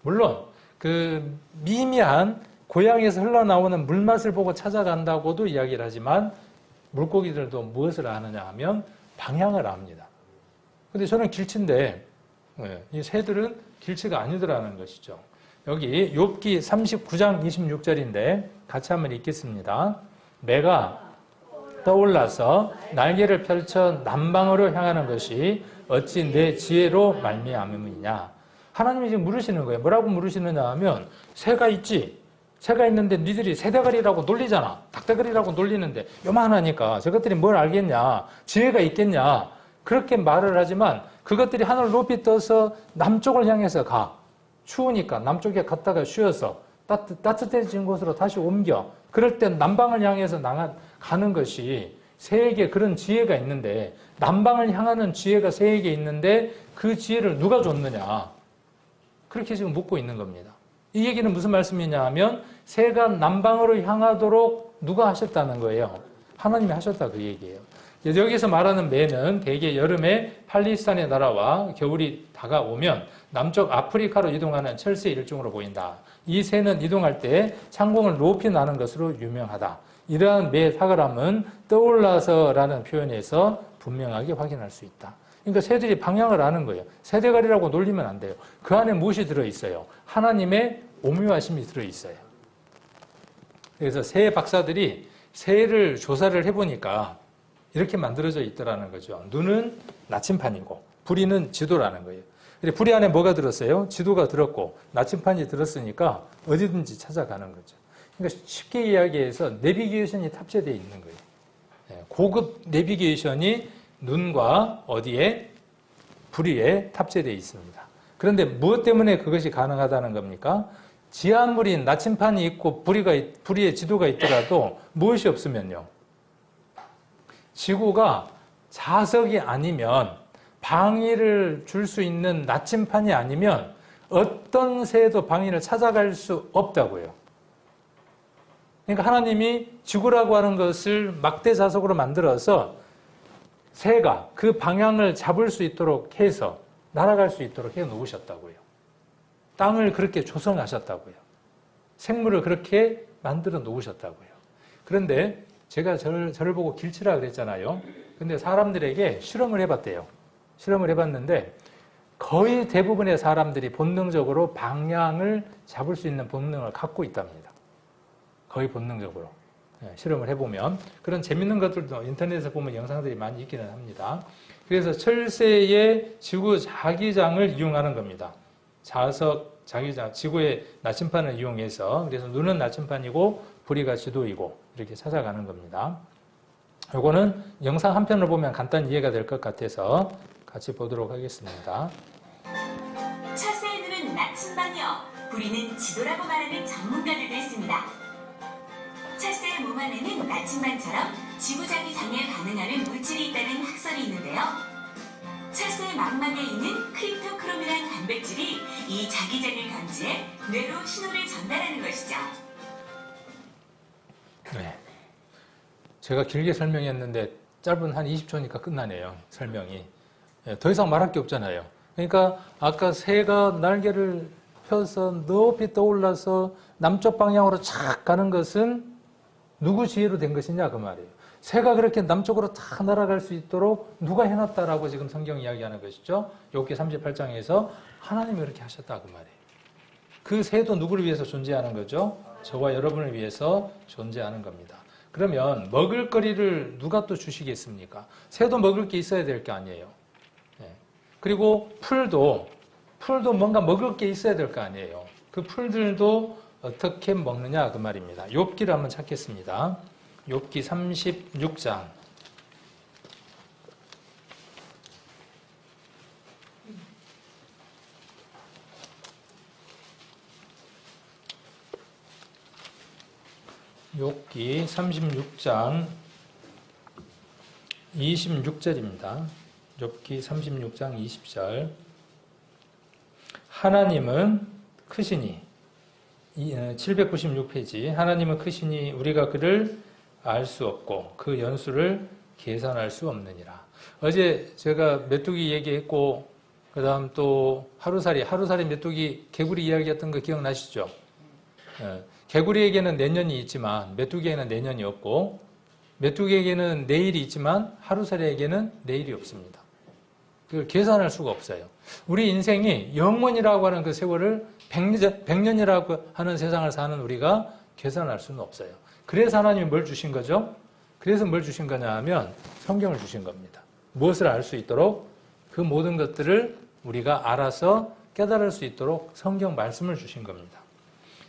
물론 그 미미한 고향에서 흘러나오는 물맛을 보고 찾아간다고도 이야기를 하지만 물고기들도 무엇을 아느냐 하면 방향을 압니다. 근데 저는 길치인데 이 새들은 길치가 아니더라는 것이죠. 여기 욥기 39장 26절인데 같이 한번 읽겠습니다. 매가 떠올라서 날개를 펼쳐 남방으로 향하는 것이 어찌 내 지혜로 말미암음이냐. 하나님이 지금 물으시는 거예요. 뭐라고 물으시느냐 하면 새가 있지. 새가 있는데 니들이 새대가리라고 놀리잖아. 닭대가리라고 놀리는데 요만하니까 저것들이 뭘 알겠냐. 지혜가 있겠냐. 그렇게 말을 하지만 그것들이 하늘 높이 떠서 남쪽을 향해서 가. 추우니까 남쪽에 갔다가 쉬어서 따뜻해진 곳으로 다시 옮겨. 그럴 땐 남방을 향해서 가는 것이 새에게 그런 지혜가 있는데 남방을 향하는 지혜가 새에게 있는데 그 지혜를 누가 줬느냐. 그렇게 지금 묻고 있는 겁니다. 이 얘기는 무슨 말씀이냐 하면 새가 남방으로 향하도록 누가 하셨다는 거예요. 하나님이 하셨다 그 얘기예요. 여기서 말하는 매는 대개 여름에 팔레스타인의 나라와 겨울이 다가오면 남쪽 아프리카로 이동하는 철새 일종으로 보인다. 이 새는 이동할 때 창공을 높이 나는 것으로 유명하다. 이러한 매 사그람은 떠올라서라는 표현에서 분명하게 확인할 수 있다. 그러니까 새들이 방향을 아는 거예요. 새대가리라고 놀리면 안 돼요. 그 안에 무엇이 들어있어요? 하나님의 오묘하심이 들어있어요. 그래서 새 박사들이 새를 조사를 해보니까 이렇게 만들어져 있더라는 거죠. 눈은 나침판이고 부리는 지도라는 거예요. 부리 안에 뭐가 들었어요? 지도가 들었고 나침판이 들었으니까 어디든지 찾아가는 거죠. 그러니까 쉽게 이야기해서 내비게이션이 탑재되어 있는 거예요. 고급 내비게이션이 눈과 어디에? 부리에 탑재되어 있습니다. 그런데 무엇 때문에 그것이 가능하다는 겁니까? 지하물인 나침판이 있고 부리에 지도가 있더라도 무엇이 없으면요. 지구가 자석이 아니면 방위를 줄 수 있는 나침판이 아니면 어떤 새도 방위를 찾아갈 수 없다고요. 그러니까 하나님이 지구라고 하는 것을 막대 자석으로 만들어서 새가 그 방향을 잡을 수 있도록 해서 날아갈 수 있도록 해 놓으셨다고요. 땅을 그렇게 조성하셨다고요. 생물을 그렇게 만들어 놓으셨다고요. 그런데 제가 저를 보고 길치라 그랬잖아요. 근데 사람들에게 실험을 해봤대요. 실험을 해봤는데 거의 대부분의 사람들이 본능적으로 방향을 잡을 수 있는 본능을 갖고 있답니다. 거의 본능적으로. 실험을 해보면 그런 재밌는 것들도 인터넷에서 보면 영상들이 많이 있기는 합니다. 그래서 철새의 지구 자기장을 이용하는 겁니다. 자석, 자기장, 지구의 나침판을 이용해서 그래서 눈은 나침판이고 부리가 지도이고 이렇게 찾아가는 겁니다. 요거는 영상 한 편을 보면 간단히 이해가 될 것 같아서 같이 보도록 하겠습니다. 철새의 눈은 나침반이요, 부리는 지도라고 말하는 전문가들도 있습니다. 철새의 몸 안에는 나침반처럼 지구자기장에 반응하는 물질이 있다는 학설이 있는데요. 철새의 망막에 있는 크립토크롬이라는 단백질이 이 자기장을 감지해 뇌로 신호를 전달하는 것이죠. 네. 제가 길게 설명했는데 짧은 한 20초니까 끝나네요. 설명이. 더 이상 말할 게 없잖아요. 그러니까 아까 새가 날개를 펴서 높이 떠올라서 남쪽 방향으로 착 가는 것은 누구 지혜로 된 것이냐 그 말이에요. 새가 그렇게 남쪽으로 다 날아갈 수 있도록 누가 해놨다라고 지금 성경 이야기하는 것이죠. 욥기 38장에서 하나님이 그렇게 하셨다 그 말이에요. 그 새도 누구를 위해서 존재하는 거죠? 저와 여러분을 위해서 존재하는 겁니다. 그러면 먹을거리를 누가 또 주시겠습니까? 새도 먹을 게 있어야 될 게 아니에요. 그리고 풀도 뭔가 먹을 게 있어야 될 거 아니에요. 그 풀들도 어떻게 먹느냐 그 말입니다. 욥기를 한번 찾겠습니다. 욥기 36장. 욥기 36장 26절입니다. 욥기 36장 20절. 하나님은 크시니 796페이지. 하나님은 크시니 우리가 그를 알 수 없고 그 연수를 계산할 수 없느니라. 어제 제가 메뚜기 얘기했고 그 다음 또 하루살이 메뚜기 개구리 이야기했던 거 기억나시죠? 개구리에게는 내년이 있지만 메뚜기에는 내년이 없고 메뚜기에게는 내일이 있지만 하루살이에게는 내일이 없습니다. 그걸 계산할 수가 없어요. 우리 인생이 영원이라고 하는 그 세월을 100년이라고 하는 세상을 사는 우리가 계산할 수는 없어요. 그래서 하나님이 뭘 주신 거죠? 그래서 뭘 주신 거냐 하면 성경을 주신 겁니다. 무엇을 알 수 있도록 그 모든 것들을 우리가 알아서 깨달을 수 있도록 성경 말씀을 주신 겁니다.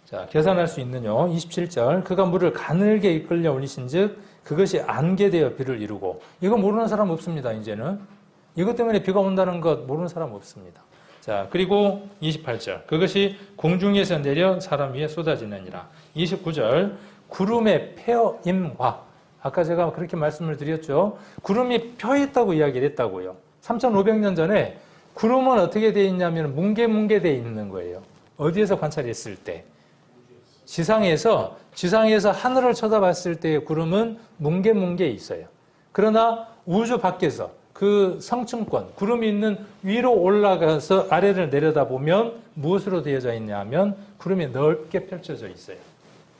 자, 계산할 수 있는요. 27절. 그가 물을 가늘게 이끌려 올리신즉 그것이 안개 되어 비를 이루고. 이거 모르는 사람 없습니다. 이제는. 이것 때문에 비가 온다는 것 모르는 사람 없습니다. 자, 그리고 28절. 그것이 공중에서 내려 사람 위에 쏟아지느니라. 29절. 구름의 펴임과. 아까 제가 그렇게 말씀을 드렸죠. 구름이 펴있다고 이야기를 했다고요. 3,500년 전에 구름은 어떻게 되어 있냐면 뭉게뭉게 되어 있는 거예요. 어디에서 관찰했을 때? 지상에서 하늘을 쳐다봤을 때의 구름은 뭉게뭉게 있어요. 그러나 우주 밖에서 그 성층권, 구름이 있는 위로 올라가서 아래를 내려다보면 무엇으로 되어져 있냐면 구름이 넓게 펼쳐져 있어요.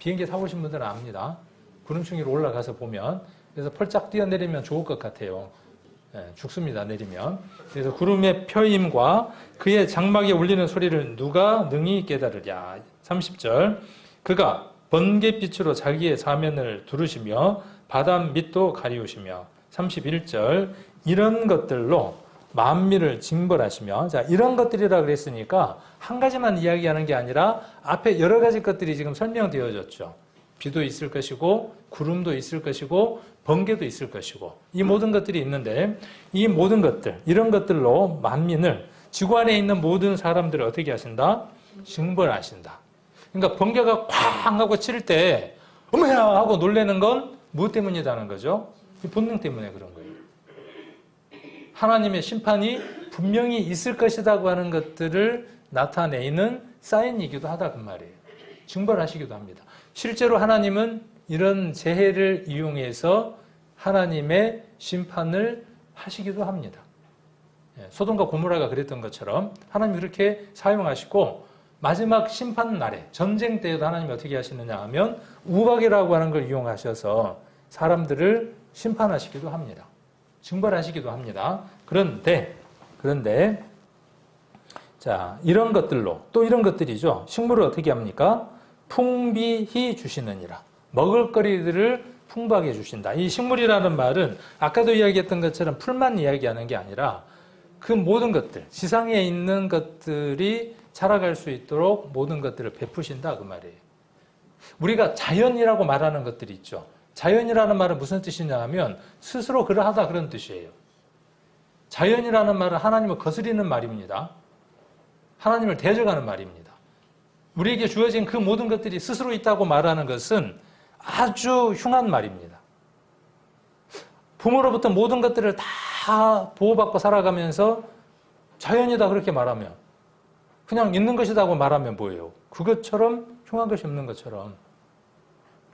비행기 타보신 분들은 압니다. 구름층 위로 올라가서 보면. 그래서 펄짝 뛰어내리면 좋을 것 같아요. 죽습니다. 내리면. 그래서 구름의 펴임과 그의 장막에 울리는 소리를 누가 능히 깨달으랴. 30절. 그가 번갯빛으로 자기의 사면을 두르시며 바다 밑도 가리우시며. 31절. 이런 것들로 만민을 징벌하시며. 자, 이런 것들이라 그랬으니까 한 가지만 이야기하는 게 아니라 앞에 여러 가지 것들이 지금 설명되어졌죠. 비도 있을 것이고 구름도 있을 것이고 번개도 있을 것이고 이 모든 것들이 있는데 이 모든 것들, 이런 것들로 만민을, 지구 안에 있는 모든 사람들을 어떻게 하신다? 징벌하신다. 그러니까 번개가 쾅 하고 칠 때 어머야 하고 놀라는 건 무엇 때문이라는 거죠? 본능 때문에 그런 거예요. 하나님의 심판이 분명히 있을 것이라고 하는 것들을 나타내는 사인이기도 하다 그 말이에요. 징벌하시기도 합니다. 실제로 하나님은 이런 재해를 이용해서 하나님의 심판을 하시기도 합니다. 소돔과 고모라가 그랬던 것처럼 하나님이 그렇게 사용하시고 마지막 심판 날에 전쟁 때에도 하나님이 어떻게 하시느냐 하면 우박이라고 하는 걸 이용하셔서 사람들을 심판하시기도 합니다. 징벌하시기도 합니다. 그런데 자, 이런 것들로 또 이런 것들이죠. 식물을 어떻게 합니까? 풍비히 주시느니라. 먹을거리들을 풍부하게 주신다. 이 식물이라는 말은 아까도 이야기했던 것처럼 풀만 이야기하는 게 아니라 그 모든 것들, 지상에 있는 것들이 자라갈 수 있도록 모든 것들을 베푸신다 그 말이에요. 우리가 자연이라고 말하는 것들이 있죠. 자연이라는 말은 무슨 뜻이냐 하면 스스로 그러하다 그런 뜻이에요. 자연이라는 말은 하나님을 거스리는 말입니다. 하나님을 대적하는 말입니다. 우리에게 주어진 그 모든 것들이 스스로 있다고 말하는 것은 아주 흉한 말입니다. 부모로부터 모든 것들을 다 보호받고 살아가면서 자연이다 그렇게 말하면 그냥 있는 것이라고 말하면 뭐예요? 그것처럼 흉한 것이 없는 것처럼.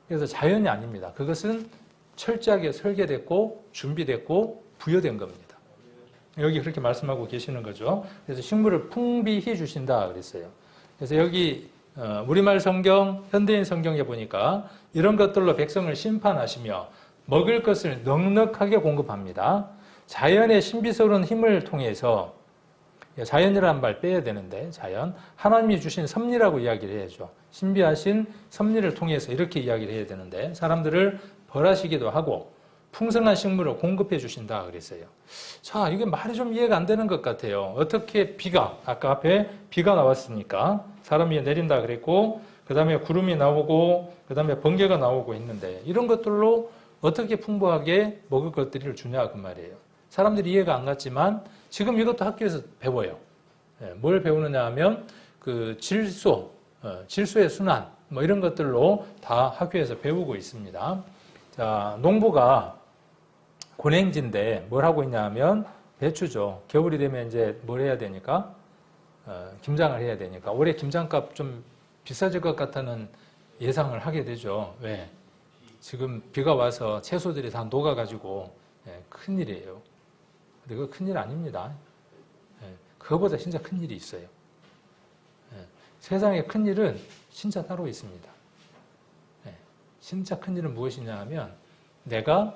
그래서 자연이 아닙니다. 그것은 철저하게 설계됐고 준비됐고 부여된 겁니다. 여기 그렇게 말씀하고 계시는 거죠. 그래서 식물을 풍비히 주신다 그랬어요. 그래서 여기 우리말 성경, 현대인 성경에 보니까 이런 것들로 백성을 심판하시며 먹을 것을 넉넉하게 공급합니다. 자연의 신비스러운 힘을 통해서 자연이라는 말 빼야 되는데 자연, 하나님이 주신 섭리라고 이야기를 해야죠. 신비하신 섭리를 통해서 이렇게 이야기를 해야 되는데 사람들을 벌하시기도 하고 풍성한 식물을 공급해 주신다 그랬어요. 자, 이게 말이 좀 이해가 안 되는 것 같아요. 어떻게 비가, 아까 앞에 비가 나왔으니까 사람 위에 내린다 그랬고 그 다음에 구름이 나오고 그 다음에 번개가 나오고 있는데 이런 것들로 어떻게 풍부하게 먹을 것들을 주냐 그 말이에요. 사람들이 이해가 안 갔지만 지금 이것도 학교에서 배워요. 뭘 배우느냐 하면 그 질소의 순환 뭐 이런 것들로 다 학교에서 배우고 있습니다. 자, 농부가 고냉지인데 뭘 하고 있냐 하면 배추죠. 겨울이 되면 이제 뭘 해야 되니까 김장을 해야 되니까 올해 김장값 좀 비싸질 것 같다는 예상을 하게 되죠. 왜? 지금 비가 와서 채소들이 다 녹아가지고 큰일이에요. 근데 그거 큰일 아닙니다. 그거보다 진짜 큰일이 있어요. 세상에 큰일은 진짜 따로 있습니다. 진짜 큰일은 무엇이냐 하면 내가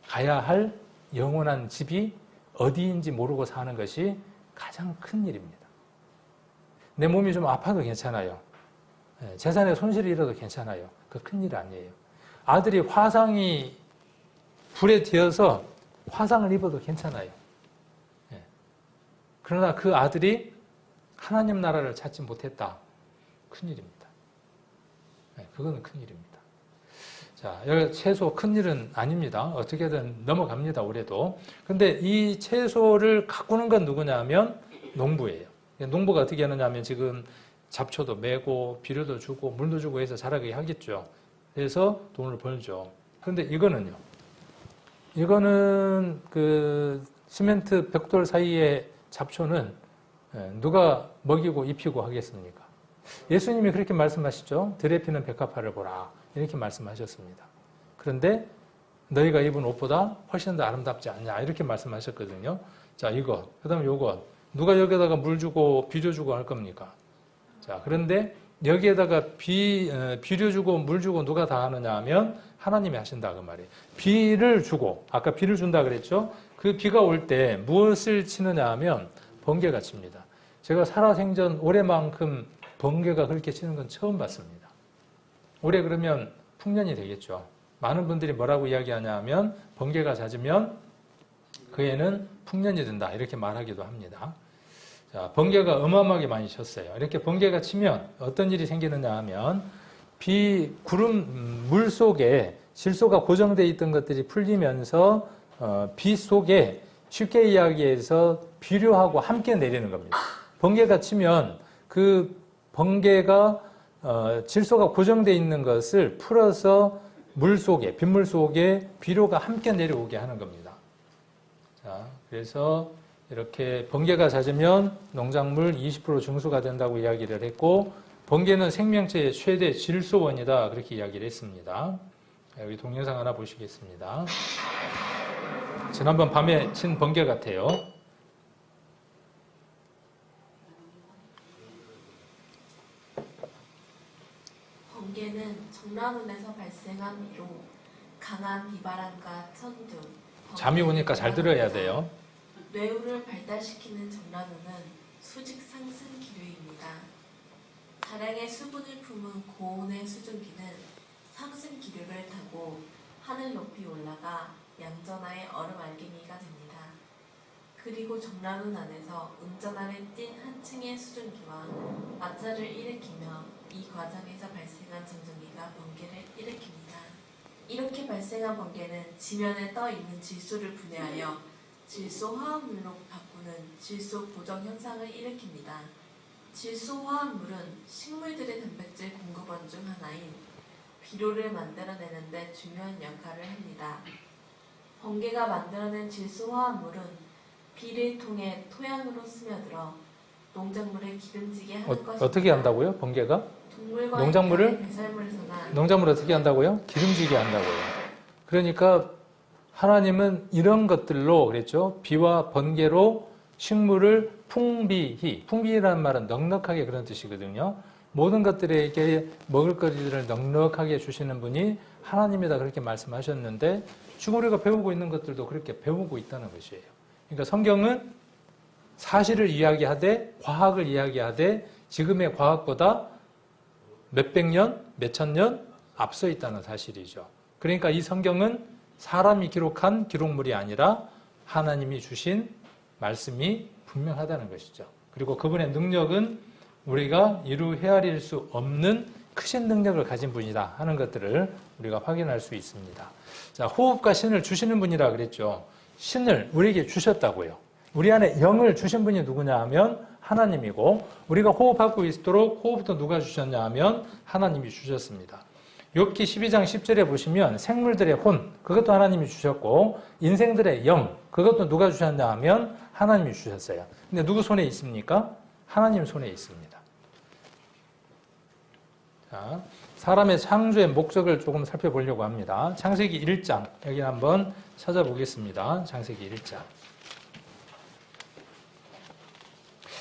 가야 할 영원한 집이 어디인지 모르고 사는 것이 가장 큰 일입니다. 내 몸이 좀 아파도 괜찮아요. 재산에 손실이 일어도 괜찮아요. 그 큰일 아니에요. 아들이 화상이 불에 튀어서 화상을 입어도 괜찮아요. 그러나 그 아들이 하나님 나라를 찾지 못했다. 큰일입니다. 그거는 큰일입니다. 자, 여기 채소 큰일은 아닙니다. 어떻게든 넘어갑니다. 올해도. 근데 이 채소를 가꾸는 건 누구냐면 농부예요. 농부가 어떻게 하느냐 면 지금 잡초도 메고 비료도 주고 물도 주고 해서 자라게 하겠죠. 그래서 돈을 벌죠. 그런데 이거는요. 이거는 그 시멘트 벽돌 사이에 잡초는 누가 먹이고 입히고 하겠습니까? 예수님이 그렇게 말씀하시죠. 들에 피는 백합화를 보라. 이렇게 말씀하셨습니다. 그런데 너희가 입은 옷보다 훨씬 더 아름답지 않냐. 이렇게 말씀하셨거든요. 자, 이거. 그 다음에 요거. 누가 여기에다가 물 주고 비료 주고 할 겁니까? 자, 그런데 여기에다가 비료 주고 물 주고 누가 다 하느냐 하면 하나님이 하신다. 그 말이에요. 비를 주고, 아까 비를 준다 그랬죠? 그 비가 올 때 무엇을 치느냐 하면 번개가 칩니다. 제가 살아생전 올해만큼 번개가 그렇게 치는 건 처음 봤습니다. 올해 그러면 풍년이 되겠죠. 많은 분들이 뭐라고 이야기하냐 하면 번개가 잦으면 그 해는 풍년이 된다. 이렇게 말하기도 합니다. 자, 번개가 어마어마하게 많이 쳤어요. 이렇게 번개가 치면 어떤 일이 생기느냐 하면 물 속에 질소가 고정되어 있던 것들이 풀리면서 비 속에 쉽게 이야기해서 비료하고 함께 내리는 겁니다. 번개가 치면 그 번개가 질소가 고정되어 있는 것을 풀어서 물 속에, 빗물 속에 비료가 함께 내려오게 하는 겁니다. 자, 그래서 이렇게 번개가 잦으면 농작물 20% 증수가 된다고 이야기를 했고, 번개는 생명체의 최대 질소원이다. 그렇게 이야기를 했습니다. 여기 동영상 하나 보시겠습니다. 지난번 밤에 친 번개 같아요. 번개는 정라운에서 발생한 비로 강한 비바람과 천둥, 잠이 오니까 잘 들어야 돼요. 뇌우를 발달시키는 정라운은 수직 상승 기류입니다. 다량의 수분을 품은 고온의 수증기는 상승 기류를 타고 하늘 높이 올라가 양전 아래 얼음 알갱이가 됩니다. 그리고 정라운 안에서 운전 아래 띈 한 층의 수증기와 마찰을 일으키며 이 과정에서 발생한 정전기가 번개를 일으킵니다. 이렇게 발생한 번개는 지면에 떠 있는 질소를 분해하여 질소 화합물로 바꾸는 질소 고정 현상을 일으킵니다. 질소 화합물은 식물들의 단백질 공급원 중 하나인 비료를 만들어내는 데 중요한 역할을 합니다. 번개가 만들어낸 질소 화합물은 비를 통해 토양으로 스며들어 농작물을 기름지게 하는 것입니다. 어떻게 한다고요? 번개가? 농작물을 농작물 어떻게 한다고요? 기름지게 한다고요. 그러니까 하나님은 이런 것들로 그랬죠. 비와 번개로 식물을 풍비라는 말은 넉넉하게 그런 뜻이거든요. 모든 것들에게 먹을거리들을 넉넉하게 주시는 분이 하나님이다 그렇게 말씀하셨는데 지금 우리가 배우고 있는 것들도 그렇게 배우고 있다는 것이에요. 그러니까 성경은 사실을 이야기하되 과학을 이야기하되 지금의 과학보다 몇백 년, 몇천 년 앞서 있다는 사실이죠. 그러니까 이 성경은 사람이 기록한 기록물이 아니라 하나님이 주신 말씀이 분명하다는 것이죠. 그리고 그분의 능력은 우리가 이루 헤아릴 수 없는 크신 능력을 가진 분이다 하는 것들을 우리가 확인할 수 있습니다. 자, 호흡과 신을 주시는 분이라 그랬죠. 신을 우리에게 주셨다고요. 우리 안에 영을 주신 분이 누구냐 하면 하나님이고 우리가 호흡하고 있도록 호흡도 누가 주셨냐 하면 하나님이 주셨습니다. 욥기 12장 10절에 보시면 생물들의 혼 그것도 하나님이 주셨고 인생들의 영 그것도 누가 주셨냐 하면 하나님이 주셨어요. 근데 누구 손에 있습니까? 하나님 손에 있습니다. 자, 사람의 창조의 목적을 조금 살펴보려고 합니다. 창세기 1장 여기 한번 찾아보겠습니다. 창세기 1장.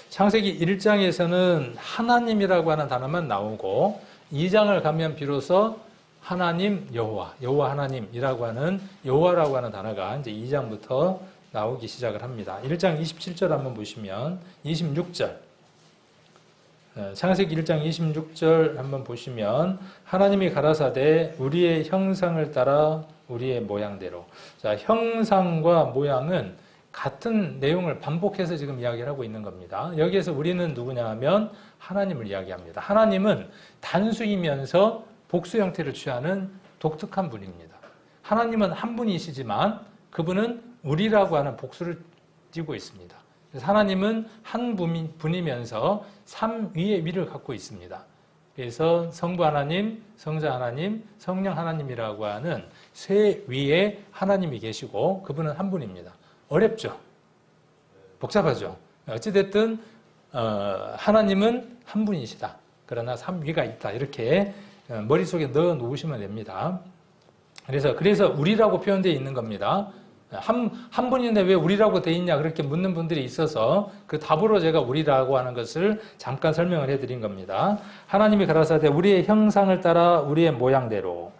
창세기 1장에서는 하나님이라고 하는 단어만 나오고 2장을 가면 비로소 하나님 여호와, 여호와 하나님이라고 하는 여호와라고 하는 단어가 이제 2장부터 나오기 시작을 합니다. 1장 27절 한번 보시면 26절 창세기 1장 26절 한번 보시면 하나님이 가라사대 우리의 형상을 따라 우리의 모양대로. 자, 형상과 모양은 같은 내용을 반복해서 지금 이야기를 하고 있는 겁니다. 여기에서 우리는 누구냐 하면 하나님을 이야기합니다. 하나님은 단수이면서 복수 형태를 취하는 독특한 분입니다. 하나님은 한 분이시지만 그분은 우리라고 하는 복수를 띠고 있습니다. 그래서 하나님은 한 분이면서 삼위의 위를 갖고 있습니다. 그래서 성부 하나님, 성자 하나님, 성령 하나님이라고 하는 세 위에 하나님이 계시고 그분은 한 분입니다. 어렵죠? 복잡하죠? 어찌됐든 하나님은 한 분이시다. 그러나 삼위가 있다. 이렇게 머릿속에 넣어 놓으시면 됩니다. 그래서 우리라고 표현되어 있는 겁니다. 한 분인데 왜 우리라고 돼 있냐 그렇게 묻는 분들이 있어서 그 답으로 제가 우리라고 하는 것을 잠깐 설명을 해드린 겁니다. 하나님이 가라사대 우리의 형상을 따라 우리의 모양대로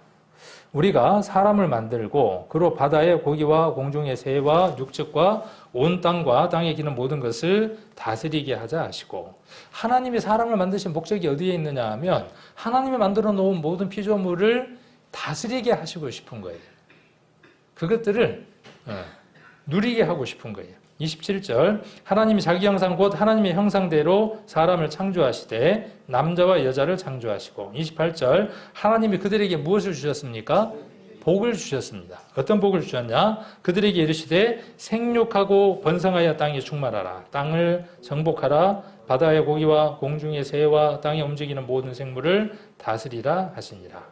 우리가 사람을 만들고 그로 바다의 고기와 공중의 새와 육축과 온 땅과 땅에 기는 모든 것을 다스리게 하자 하시고 하나님이 사람을 만드신 목적이 어디에 있느냐 하면 하나님이 만들어 놓은 모든 피조물을 다스리게 하시고 싶은 거예요. 그것들을 누리게 하고 싶은 거예요. 27절 하나님이 자기 형상 곧 하나님의 형상대로 사람을 창조하시되 남자와 여자를 창조하시고 28절 하나님이 그들에게 무엇을 주셨습니까? 복을 주셨습니다. 어떤 복을 주셨냐? 그들에게 이르시되 생육하고 번성하여 땅에 충만하라. 땅을 정복하라. 바다의 고기와 공중의 새와 땅에 움직이는 모든 생물을 다스리라 하시니라.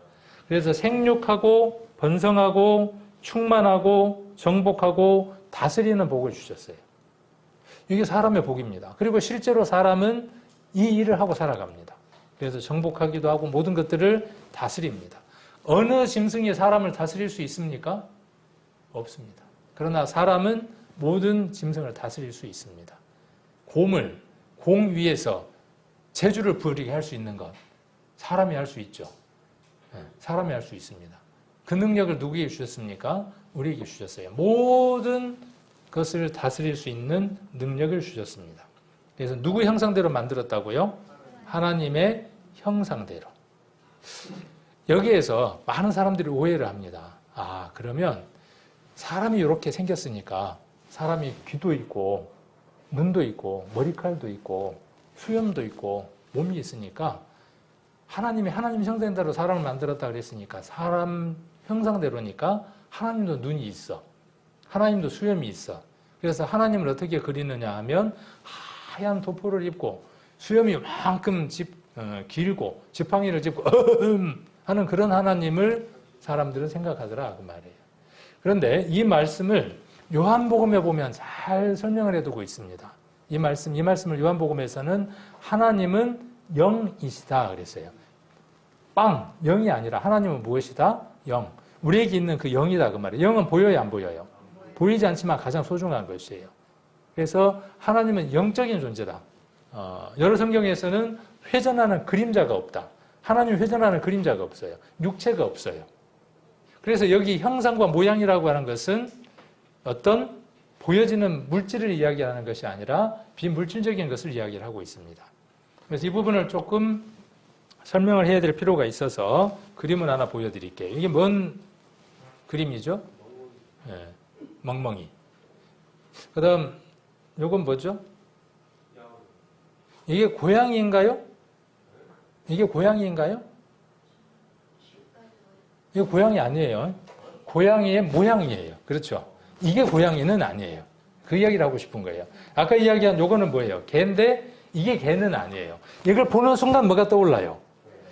그래서 생육하고 번성하고 충만하고 정복하고 다스리는 복을 주셨어요. 이게 사람의 복입니다. 그리고 실제로 사람은 이 일을 하고 살아갑니다. 그래서 정복하기도 하고 모든 것들을 다스립니다. 어느 짐승이 사람을 다스릴 수 있습니까? 없습니다. 그러나 사람은 모든 짐승을 다스릴 수 있습니다. 곰을 공 위에서 재주를 부리게 할 수 있는 것 사람이 할 수 있죠. 사람이 할 수 있습니다. 그 능력을 누구에게 주셨습니까? 우리에게 주셨어요. 모든 것을 다스릴 수 있는 능력을 주셨습니다. 그래서 누구 형상대로 만들었다고요? 하나님의 형상대로. 여기에서 많은 사람들이 오해를 합니다. 아, 그러면 사람이 이렇게 생겼으니까 사람이 귀도 있고 눈도 있고 머리칼도 있고 수염도 있고 몸이 있으니까 하나님이 하나님 형상대로 사람을 만들었다 그랬으니까 사람 형상대로니까 하나님도 눈이 있어. 하나님도 수염이 있어. 그래서 하나님을 어떻게 그리느냐 하면 하얀 도포를 입고 수염이 만큼 길고 지팡이를 짚고 하는 그런 하나님을 사람들은 생각하더라 그 말이에요. 그런데 이 말씀을 요한복음에 보면 잘 설명을 해두고 있습니다. 이 말씀을 요한복음에서는 하나님은 영이시다 그랬어요. 영이 아니라 하나님은 무엇이다? 영. 우리에게 있는 그 영이다 그 말이에요. 영은 보여요, 안 보여요? 보이지 않지만 가장 소중한 것이에요. 그래서 하나님은 영적인 존재다. 여러 성경에서는 회전하는 그림자가 없다. 하나님 회전하는 그림자가 없어요. 육체가 없어요. 그래서 여기 형상과 모양이라고 하는 것은 어떤 보여지는 물질을 이야기하는 것이 아니라 비물질적인 것을 이야기를 하고 있습니다. 그래서 이 부분을 조금 설명을 해야 될 필요가 있어서 그림을 하나 보여드릴게요. 이게 뭔 그림이죠? 네, 멍멍이. 그 다음 이건 뭐죠? 이게 고양이인가요? 이게 고양이인가요? 이게 고양이 아니에요. 고양이의 모양이에요. 그렇죠? 이게 고양이는 아니에요. 그 이야기를 하고 싶은 거예요. 아까 이야기한 요거는 뭐예요? 개인데 이게 개는 아니에요. 이걸 보는 순간 뭐가 떠올라요?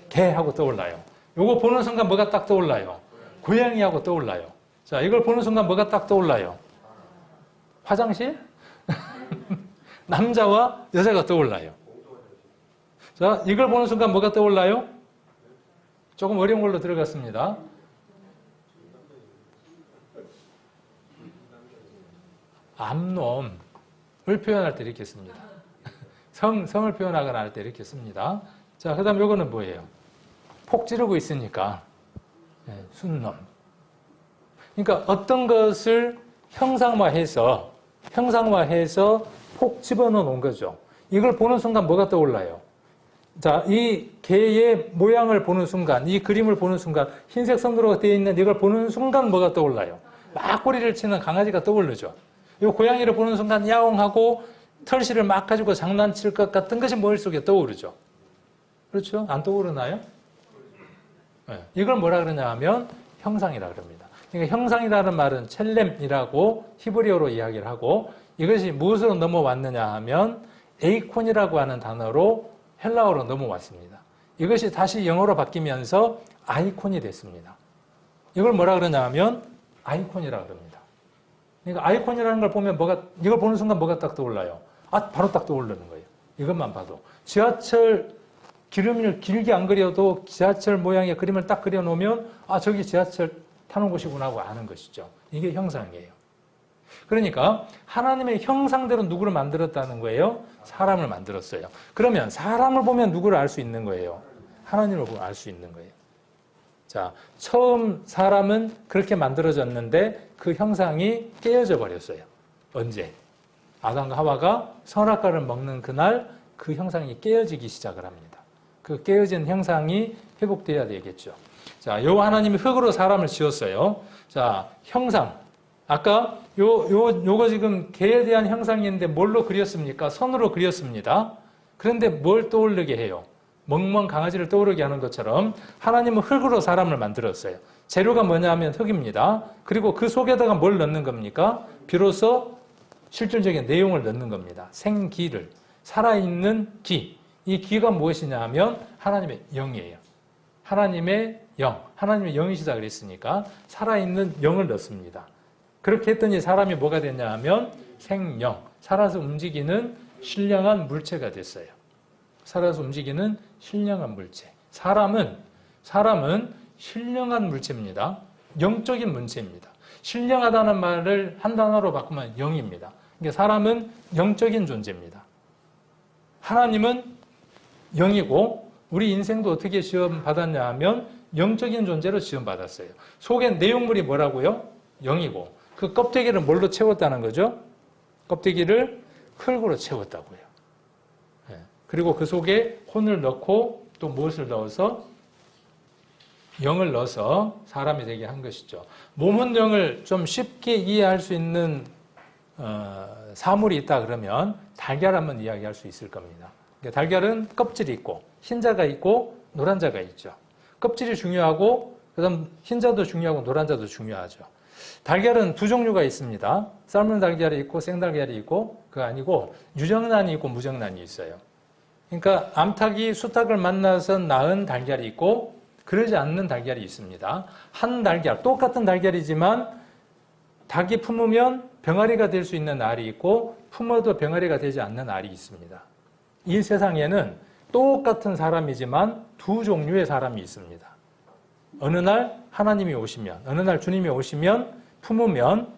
개하고 떠올라요. 요거 보는 순간 뭐가 딱 떠올라요? 고양이하고 떠올라요. 자, 이걸 보는 순간 뭐가 딱 떠올라요? 화장실? 남자와 여자가 떠올라요. 자, 이걸 보는 순간 뭐가 떠올라요? 조금 어려운 걸로 들어갔습니다. 암놈을 표현할 때 이렇게 씁니다. 성을 표현하거나 할 때 이렇게 씁니다. 자, 그 다음 요거는 뭐예요? 폭 지르고 있으니까 순놈. 그러니까 어떤 것을 형상화해서 폭 집어넣어 놓은 거죠. 이걸 보는 순간 뭐가 떠올라요? 자, 이 개의 모양을 보는 순간, 이 그림을 보는 순간, 흰색 선으로 되어 있는 이걸 보는 순간 뭐가 떠올라요? 막 꼬리를 치는 강아지가 떠오르죠. 이 고양이를 보는 순간 야옹하고 털실을 막 가지고 장난칠 것 같은 것이 머릿속에 떠오르죠. 그렇죠? 안 떠오르나요? 네. 이걸 뭐라 그러냐 하면 형상이라 그럽니다. 그러니까 형상이라는 말은 첼렘이라고 히브리어로 이야기를 하고 이것이 무엇으로 넘어왔느냐 하면 에이콘이라고 하는 단어로 헬라어로 넘어왔습니다. 이것이 다시 영어로 바뀌면서 아이콘이 됐습니다. 이걸 뭐라 그러냐 하면 아이콘이라 그럽니다. 그러니까 아이콘이라는 걸 보면 이걸 보는 순간 뭐가 딱 떠올라요? 바로 딱 떠오르는 거예요. 이것만 봐도. 지하철 기름을 길게 안 그려도 지하철 모양의 그림을 딱 그려놓으면 저기 지하철 타는 곳이구나 하고 아는 것이죠. 이게 형상이에요. 그러니까 하나님의 형상대로 누구를 만들었다는 거예요? 사람을 만들었어요. 그러면 사람을 보면 누구를 알 수 있는 거예요? 하나님을 보면 알 수 있는 거예요. 자, 처음 사람은 그렇게 만들어졌는데 그 형상이 깨어져 버렸어요. 언제? 아담과 하와가 선악과를 먹는 그날 그 형상이 깨어지기 시작을 합니다. 그 깨어진 형상이 회복돼야 되겠죠. 자, 요 하나님이 흙으로 사람을 지었어요. 자, 형상. 아까 요거 지금 개에 대한 형상인데 뭘로 그렸습니까? 선으로 그렸습니다. 그런데 뭘 떠오르게 해요? 멍멍 강아지를 떠오르게 하는 것처럼 하나님은 흙으로 사람을 만들었어요. 재료가 뭐냐 하면 흙입니다. 그리고 그 속에다가 뭘 넣는 겁니까? 비로소 실질적인 내용을 넣는 겁니다. 생기를. 살아있는 기. 이 기가 무엇이냐 하면 하나님의 영이에요. 하나님의 영. 하나님의 영이시다 그랬으니까 살아있는 영을 넣습니다. 그렇게 했더니 사람이 뭐가 됐냐 하면 생명. 살아서 움직이는 신령한 물체가 됐어요. 살아서 움직이는 신령한 물체. 사람은 신령한 물체입니다. 영적인 물체입니다. 신령하다는 말을 한 단어로 바꾸면 영입니다. 그러니까 사람은 영적인 존재입니다. 하나님은 영이고 우리 인생도 어떻게 지원받았냐 하면 영적인 존재로 지원받았어요. 속에 내용물이 뭐라고요? 영이고 그 껍데기를 뭘로 채웠다는 거죠? 껍데기를 흙으로 채웠다고요. 그리고 그 속에 혼을 넣고 또 무엇을 넣어서? 영을 넣어서 사람이 되게 한 것이죠. 몸은 영을 좀 쉽게 이해할 수 있는 사물이 있다 그러면 달걀 한번 이야기할 수 있을 겁니다. 그러니까 달걀은 껍질이 있고 흰자가 있고 노란자가 있죠. 껍질이 중요하고 그다음 흰자도 중요하고 노란자도 중요하죠. 달걀은 두 종류가 있습니다. 삶은 달걀이 있고 생달걀이 있고 그거 아니고 유정란이 있고 무정란이 있어요. 그러니까 암탉이 수탉을 만나서 낳은 달걀이 있고 그러지 않는 달걀이 있습니다. 한 달걀, 똑같은 달걀이지만 닭이 품으면 병아리가 될 수 있는 알이 있고 품어도 병아리가 되지 않는 알이 있습니다. 이 세상에는 똑같은 사람이지만 두 종류의 사람이 있습니다. 어느 날 하나님이 오시면, 어느 날 주님이 오시면 품으면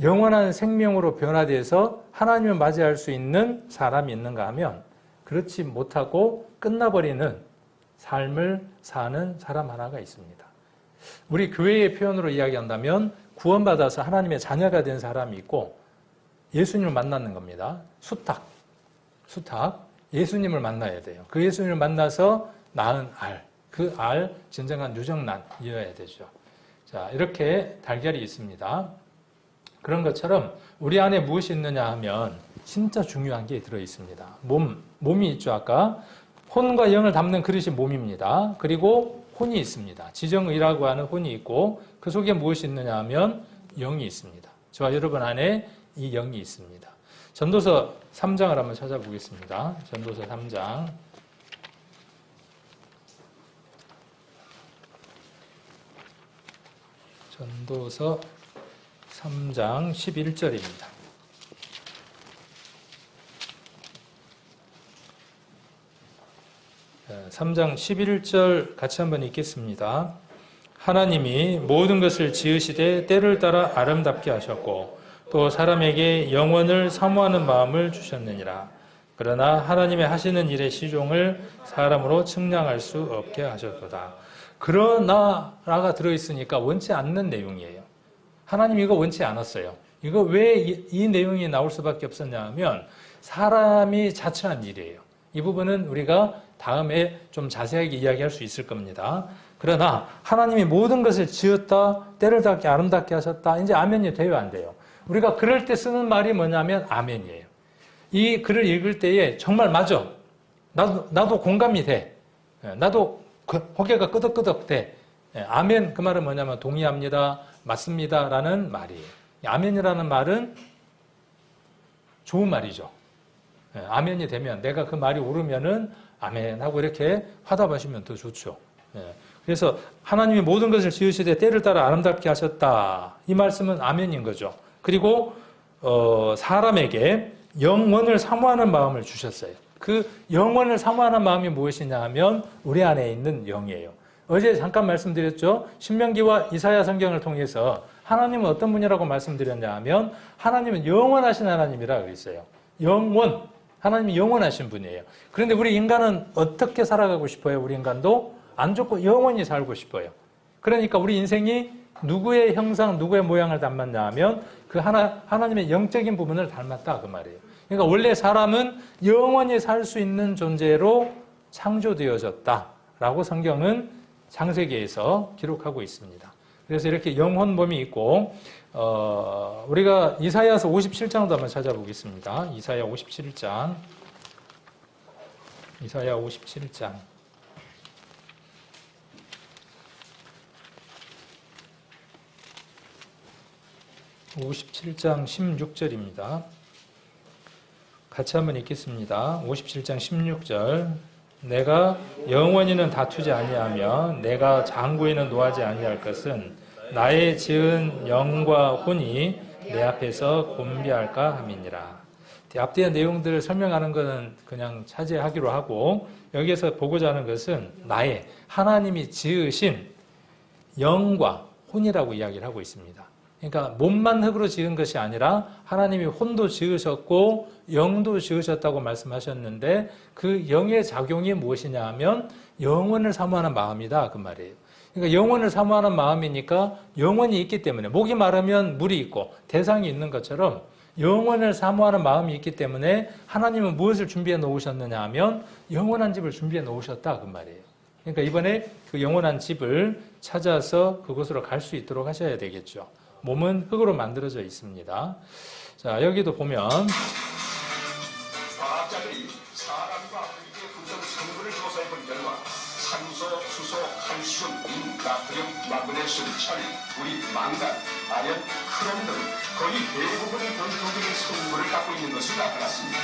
영원한 생명으로 변화돼서 하나님을 맞이할 수 있는 사람이 있는가 하면 그렇지 못하고 끝나버리는 삶을 사는 사람 하나가 있습니다. 우리 교회의 표현으로 이야기한다면 구원받아서 하나님의 자녀가 된 사람이 있고 예수님을 만나는 겁니다. 수탉. 예수님을 만나야 돼요. 그 예수님을 만나서 낳은 알. 그 알, 진정한 유정란이어야 되죠. 자, 이렇게 달걀이 있습니다. 그런 것처럼 우리 안에 무엇이 있느냐 하면 진짜 중요한 게 들어있습니다. 몸이 있죠. 아까 혼과 영을 담는 그릇이 몸입니다. 그리고 혼이 있습니다. 지정의라고 하는 혼이 있고 그 속에 무엇이 있느냐 하면 영이 있습니다. 저와 여러분 안에 이 영이 있습니다. 전도서 3장을 한번 찾아보겠습니다. 전도서 3장. 전도서 3장 11절입니다. 3장 11절 같이 한번 읽겠습니다. 하나님이 모든 것을 지으시되 때를 따라 아름답게 하셨고 또 사람에게 영원을 사모하는 마음을 주셨느니라. 그러나 하나님의 하시는 일의 시종을 사람으로 측량할 수 없게 하셨도다. 그러나라가 들어있으니까 원치 않는 내용이에요. 하나님 이거 원치 않았어요. 이거 왜 이 내용이 나올 수밖에 없었냐 하면 사람이 자처한 일이에요. 이 부분은 우리가 다음에 좀 자세하게 이야기할 수 있을 겁니다. 그러나 하나님이 모든 것을 지었다, 때를 닿게 아름답게 하셨다. 이제 아멘이 돼요, 안 돼요? 우리가 그럴 때 쓰는 말이 뭐냐면 아멘이에요. 이 글을 읽을 때에 정말 맞아. 나도 공감이 돼. 나도 고개가 끄덕끄덕 돼. 아멘 그 말은 뭐냐면 동의합니다, 맞습니다 라는 말이에요. 아멘이라는 말은 좋은 말이죠. 아멘이 되면 내가 그 말이 옳으면은 아멘 하고 이렇게 화답하시면 더 좋죠. 그래서 하나님이 모든 것을 지으시되 때를 따라 아름답게 하셨다. 이 말씀은 아멘인 거죠. 그리고 사람에게 영원을 사모하는 마음을 주셨어요. 그 영원을 사모하는 마음이 무엇이냐 하면 우리 안에 있는 영이에요. 어제 잠깐 말씀드렸죠. 신명기와 이사야 성경을 통해서 하나님은 어떤 분이라고 말씀드렸냐 하면 하나님은 영원하신 하나님이라 그랬어요. 영원. 하나님이 영원하신 분이에요. 그런데 우리 인간은 어떻게 살아가고 싶어요? 우리 인간도 안 좋고 영원히 살고 싶어요. 그러니까 우리 인생이 누구의 형상, 누구의 모양을 닮았냐 하면 그 하나님의 영적인 부분을 닮았다 그 말이에요. 그러니까 원래 사람은 영원히 살 수 있는 존재로 창조되어졌다라고 성경은 창세기에서 기록하고 있습니다. 그래서 이렇게 영혼범이 있고 우리가 이사야서 57장도 한번 찾아보겠습니다. 이사야 57장. 이사야 57장. 57장 16절입니다. 같이 한번 읽겠습니다. 57장 16절. 내가 영원히는 다투지 아니하며 내가 장구에는 노하지 아니할 것은 나의 지은 영과 혼이 내 앞에서 곤비할까 함이니라. 앞뒤의 내용들을 설명하는 것은 그냥 차지하기로 하고 여기에서 보고자 하는 것은 나의 하나님이 지으신 영과 혼이라고 이야기를 하고 있습니다. 그러니까 몸만 흙으로 지은 것이 아니라 하나님이 혼도 지으셨고 영도 지으셨다고 말씀하셨는데 그 영의 작용이 무엇이냐 하면 영원을 사모하는 마음이다 그 말이에요. 그러니까 영원을 사모하는 마음이니까 영원이 있기 때문에 목이 마르면 물이 있고 대상이 있는 것처럼 영원을 사모하는 마음이 있기 때문에 하나님은 무엇을 준비해 놓으셨느냐 하면 영원한 집을 준비해 놓으셨다 그 말이에요. 그러니까 이번에 그 영원한 집을 찾아서 그곳으로 갈 수 있도록 하셔야 되겠죠. 몸은 흙으로 만들어져 있습니다. 자, 여기도 보면 과학자들이 사람과 흙의 구성 성분을 조사해 본 결과 산소, 수소, 칼슘, 나트륨, 마그네슘, 철, 우리, 망간, 아연, 크롬 등 거의 대부분이 공통적인 성분을 갖고 있는 것으로 나타났습니다.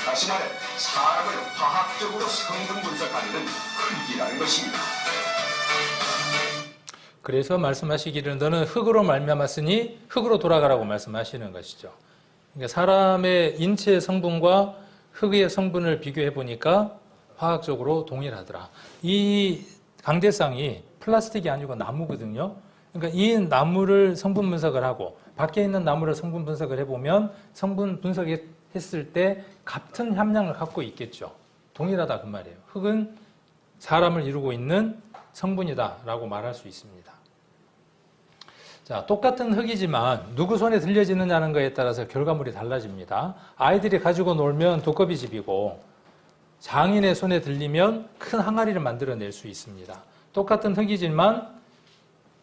다시 말해 사람을 과학적으로 성분 분석하는 흙이라는 것입니다. 그래서 말씀하시기를 너는 흙으로 말미암았으니 흙으로 돌아가라고 말씀하시는 것이죠. 그러니까 사람의 인체의 성분과 흙의 성분을 비교해 보니까 화학적으로 동일하더라. 이 강대상이 플라스틱이 아니고 나무거든요. 그러니까 이 나무를 성분 분석을 하고 밖에 있는 나무를 성분 분석을 해보면 성분 분석했을 때 같은 함량을 갖고 있겠죠. 동일하다 그 말이에요. 흙은 사람을 이루고 있는 성분이다라고 말할 수 있습니다. 자, 똑같은 흙이지만 누구 손에 들려지느냐는 것에 따라서 결과물이 달라집니다. 아이들이 가지고 놀면 두꺼비 집이고 장인의 손에 들리면 큰 항아리를 만들어낼 수 있습니다. 똑같은 흙이지만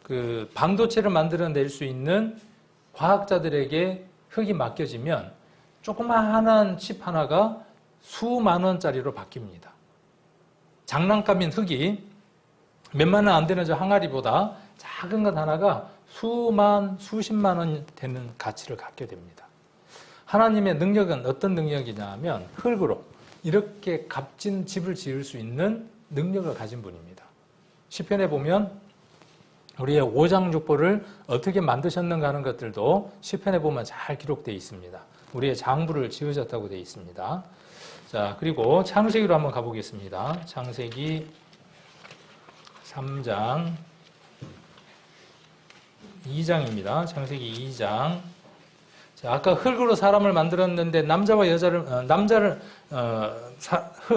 그 반도체를 만들어낼 수 있는 과학자들에게 흙이 맡겨지면 조그마한 칩 하나가 수만 원짜리로 바뀝니다. 장난감인 흙이 몇만 원 안 되는 저 항아리보다 작은 것 하나가 수십만 원 되는 가치를 갖게 됩니다. 하나님의 능력은 어떤 능력이냐 하면 흙으로 이렇게 값진 집을 지을 수 있는 능력을 가진 분입니다. 시편에 보면 우리의 오장육부를 어떻게 만드셨는가 하는 것들도 시편에 보면 잘 기록되어 있습니다. 우리의 장부를 지으셨다고 되어 있습니다. 자, 그리고 창세기로 한번 가보겠습니다. 창세기 3장 2장입니다. 창세기 2장. 자, 아까 흙으로 사람을 만들었는데 남자와 여자를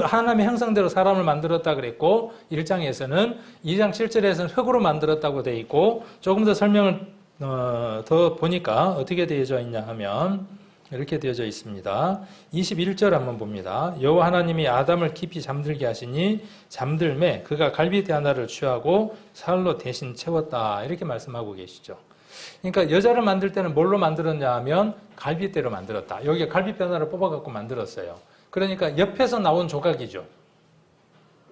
하나님의 형상대로 사람을 만들었다 그랬고 1장에서는 2장 7절에서는 흙으로 만들었다고 돼 있고 조금 더 설명을 더 보니까 어떻게 되어져 있냐 하면 이렇게 되어져 있습니다. 21절 한번 봅니다. 여호와 하나님이 아담을 깊이 잠들게 하시니 잠들매 그가 갈빗대 하나를 취하고 살로 대신 채웠다. 이렇게 말씀하고 계시죠. 그러니까 여자를 만들 때는 뭘로 만들었냐 하면 갈빗대로 만들었다. 여기에 갈빗대 하나를 뽑아갖고 만들었어요. 그러니까 옆에서 나온 조각이죠.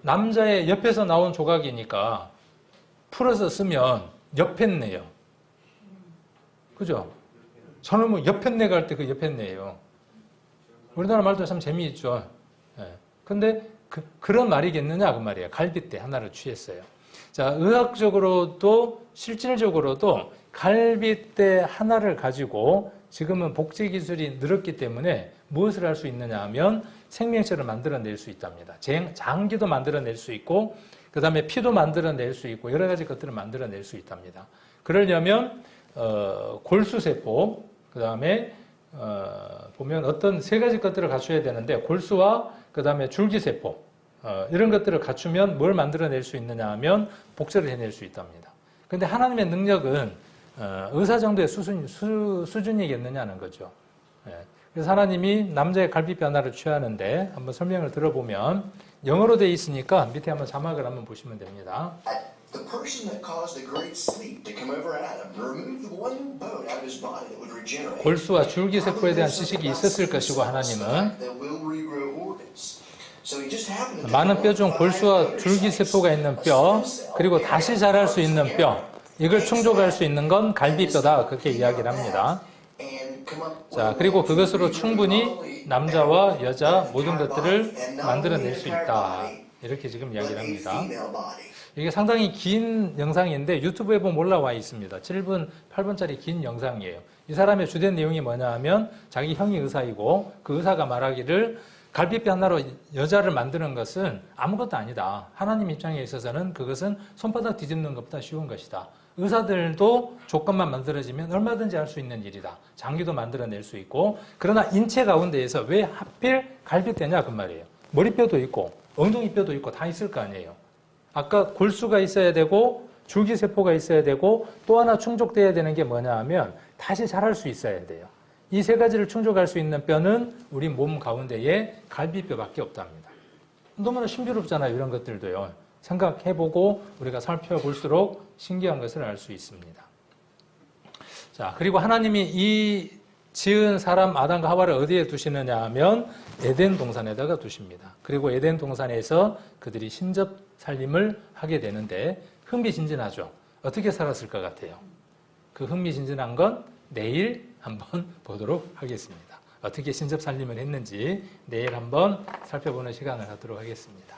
남자의 옆에서 나온 조각이니까 풀어서 쓰면 옆했네요. 그죠? 저는 뭐 옆했네 갈 때 그 옆했네예요. 우리나라 말도 참 재미있죠. 예. 근데 그런 말이겠느냐 그 말이에요. 갈빗대 하나를 취했어요. 자, 의학적으로도 실질적으로도 갈빗대 하나를 가지고 지금은 복제 기술이 늘었기 때문에 무엇을 할 수 있느냐 하면 생명체를 만들어낼 수 있답니다. 장기도 만들어낼 수 있고 그 다음에 피도 만들어낼 수 있고 여러 가지 것들을 만들어낼 수 있답니다. 그러려면 골수세포 그 다음에 보면 어떤 세 가지 것들을 갖춰야 되는데 골수와 그 다음에 줄기세포 이런 것들을 갖추면 뭘 만들어낼 수 있느냐 하면 복제를 해낼 수 있답니다. 근데 하나님의 능력은 의사 정도의 수준이겠느냐는 거죠. 그래서 하나님이 남자의 갈빗뼈 하나를 취하는데 한번 설명을 들어보면 영어로 되어 있으니까 밑에 한번 자막을 한번 보시면 됩니다. The person that caused the great sleep to come over Adam removed the one bone out of his body that would regenerate. 골수와 줄기세포에 대한 지식이 있었을 것이고 하나님은 많은 뼈 중 골수와 줄기세포가 있는 뼈 그리고 다시 자랄 수 있는 뼈 이걸 충족할 수 있는 건 갈비뼈다 그렇게 이야기를 합니다. 자, 그리고 그것으로 충분히 남자와 여자 모든 것들을 만들어낼 수 있다 이렇게 지금 이야기를 합니다. 이게 상당히 긴 영상인데 유튜브에 보면 올라와 있습니다. 7분, 8분짜리 긴 영상이에요. 이 사람의 주된 내용이 뭐냐 하면 자기 형이 의사이고 그 의사가 말하기를 갈빗뼈 하나로 여자를 만드는 것은 아무것도 아니다. 하나님 입장에 있어서는 그것은 손바닥 뒤집는 것보다 쉬운 것이다. 의사들도 조건만 만들어지면 얼마든지 할 수 있는 일이다. 장기도 만들어낼 수 있고 그러나 인체 가운데에서 왜 하필 갈빗뼈냐 그 말이에요. 머리뼈도 있고 엉덩이뼈도 있고 다 있을 거 아니에요. 아까 골수가 있어야 되고 줄기세포가 있어야 되고 또 하나 충족돼야 되는 게 뭐냐 하면 다시 자랄 수 있어야 돼요. 이 세 가지를 충족할 수 있는 뼈는 우리 몸 가운데에 갈비뼈밖에 없답니다. 너무나 신비롭잖아요. 이런 것들도요. 생각해보고 우리가 살펴볼수록 신기한 것을 알 수 있습니다. 자, 그리고 하나님이 이 지은 사람 아담과 하와를 어디에 두시느냐 하면 에덴 동산에다가 두십니다. 그리고 에덴 동산에서 그들이 신접 살림을 하게 되는데 흥미진진하죠. 어떻게 살았을 것 같아요? 그 흥미진진한 건 내일 한번 보도록 하겠습니다. 어떻게 신접 살림을 했는지 내일 한번 살펴보는 시간을 갖도록 하겠습니다.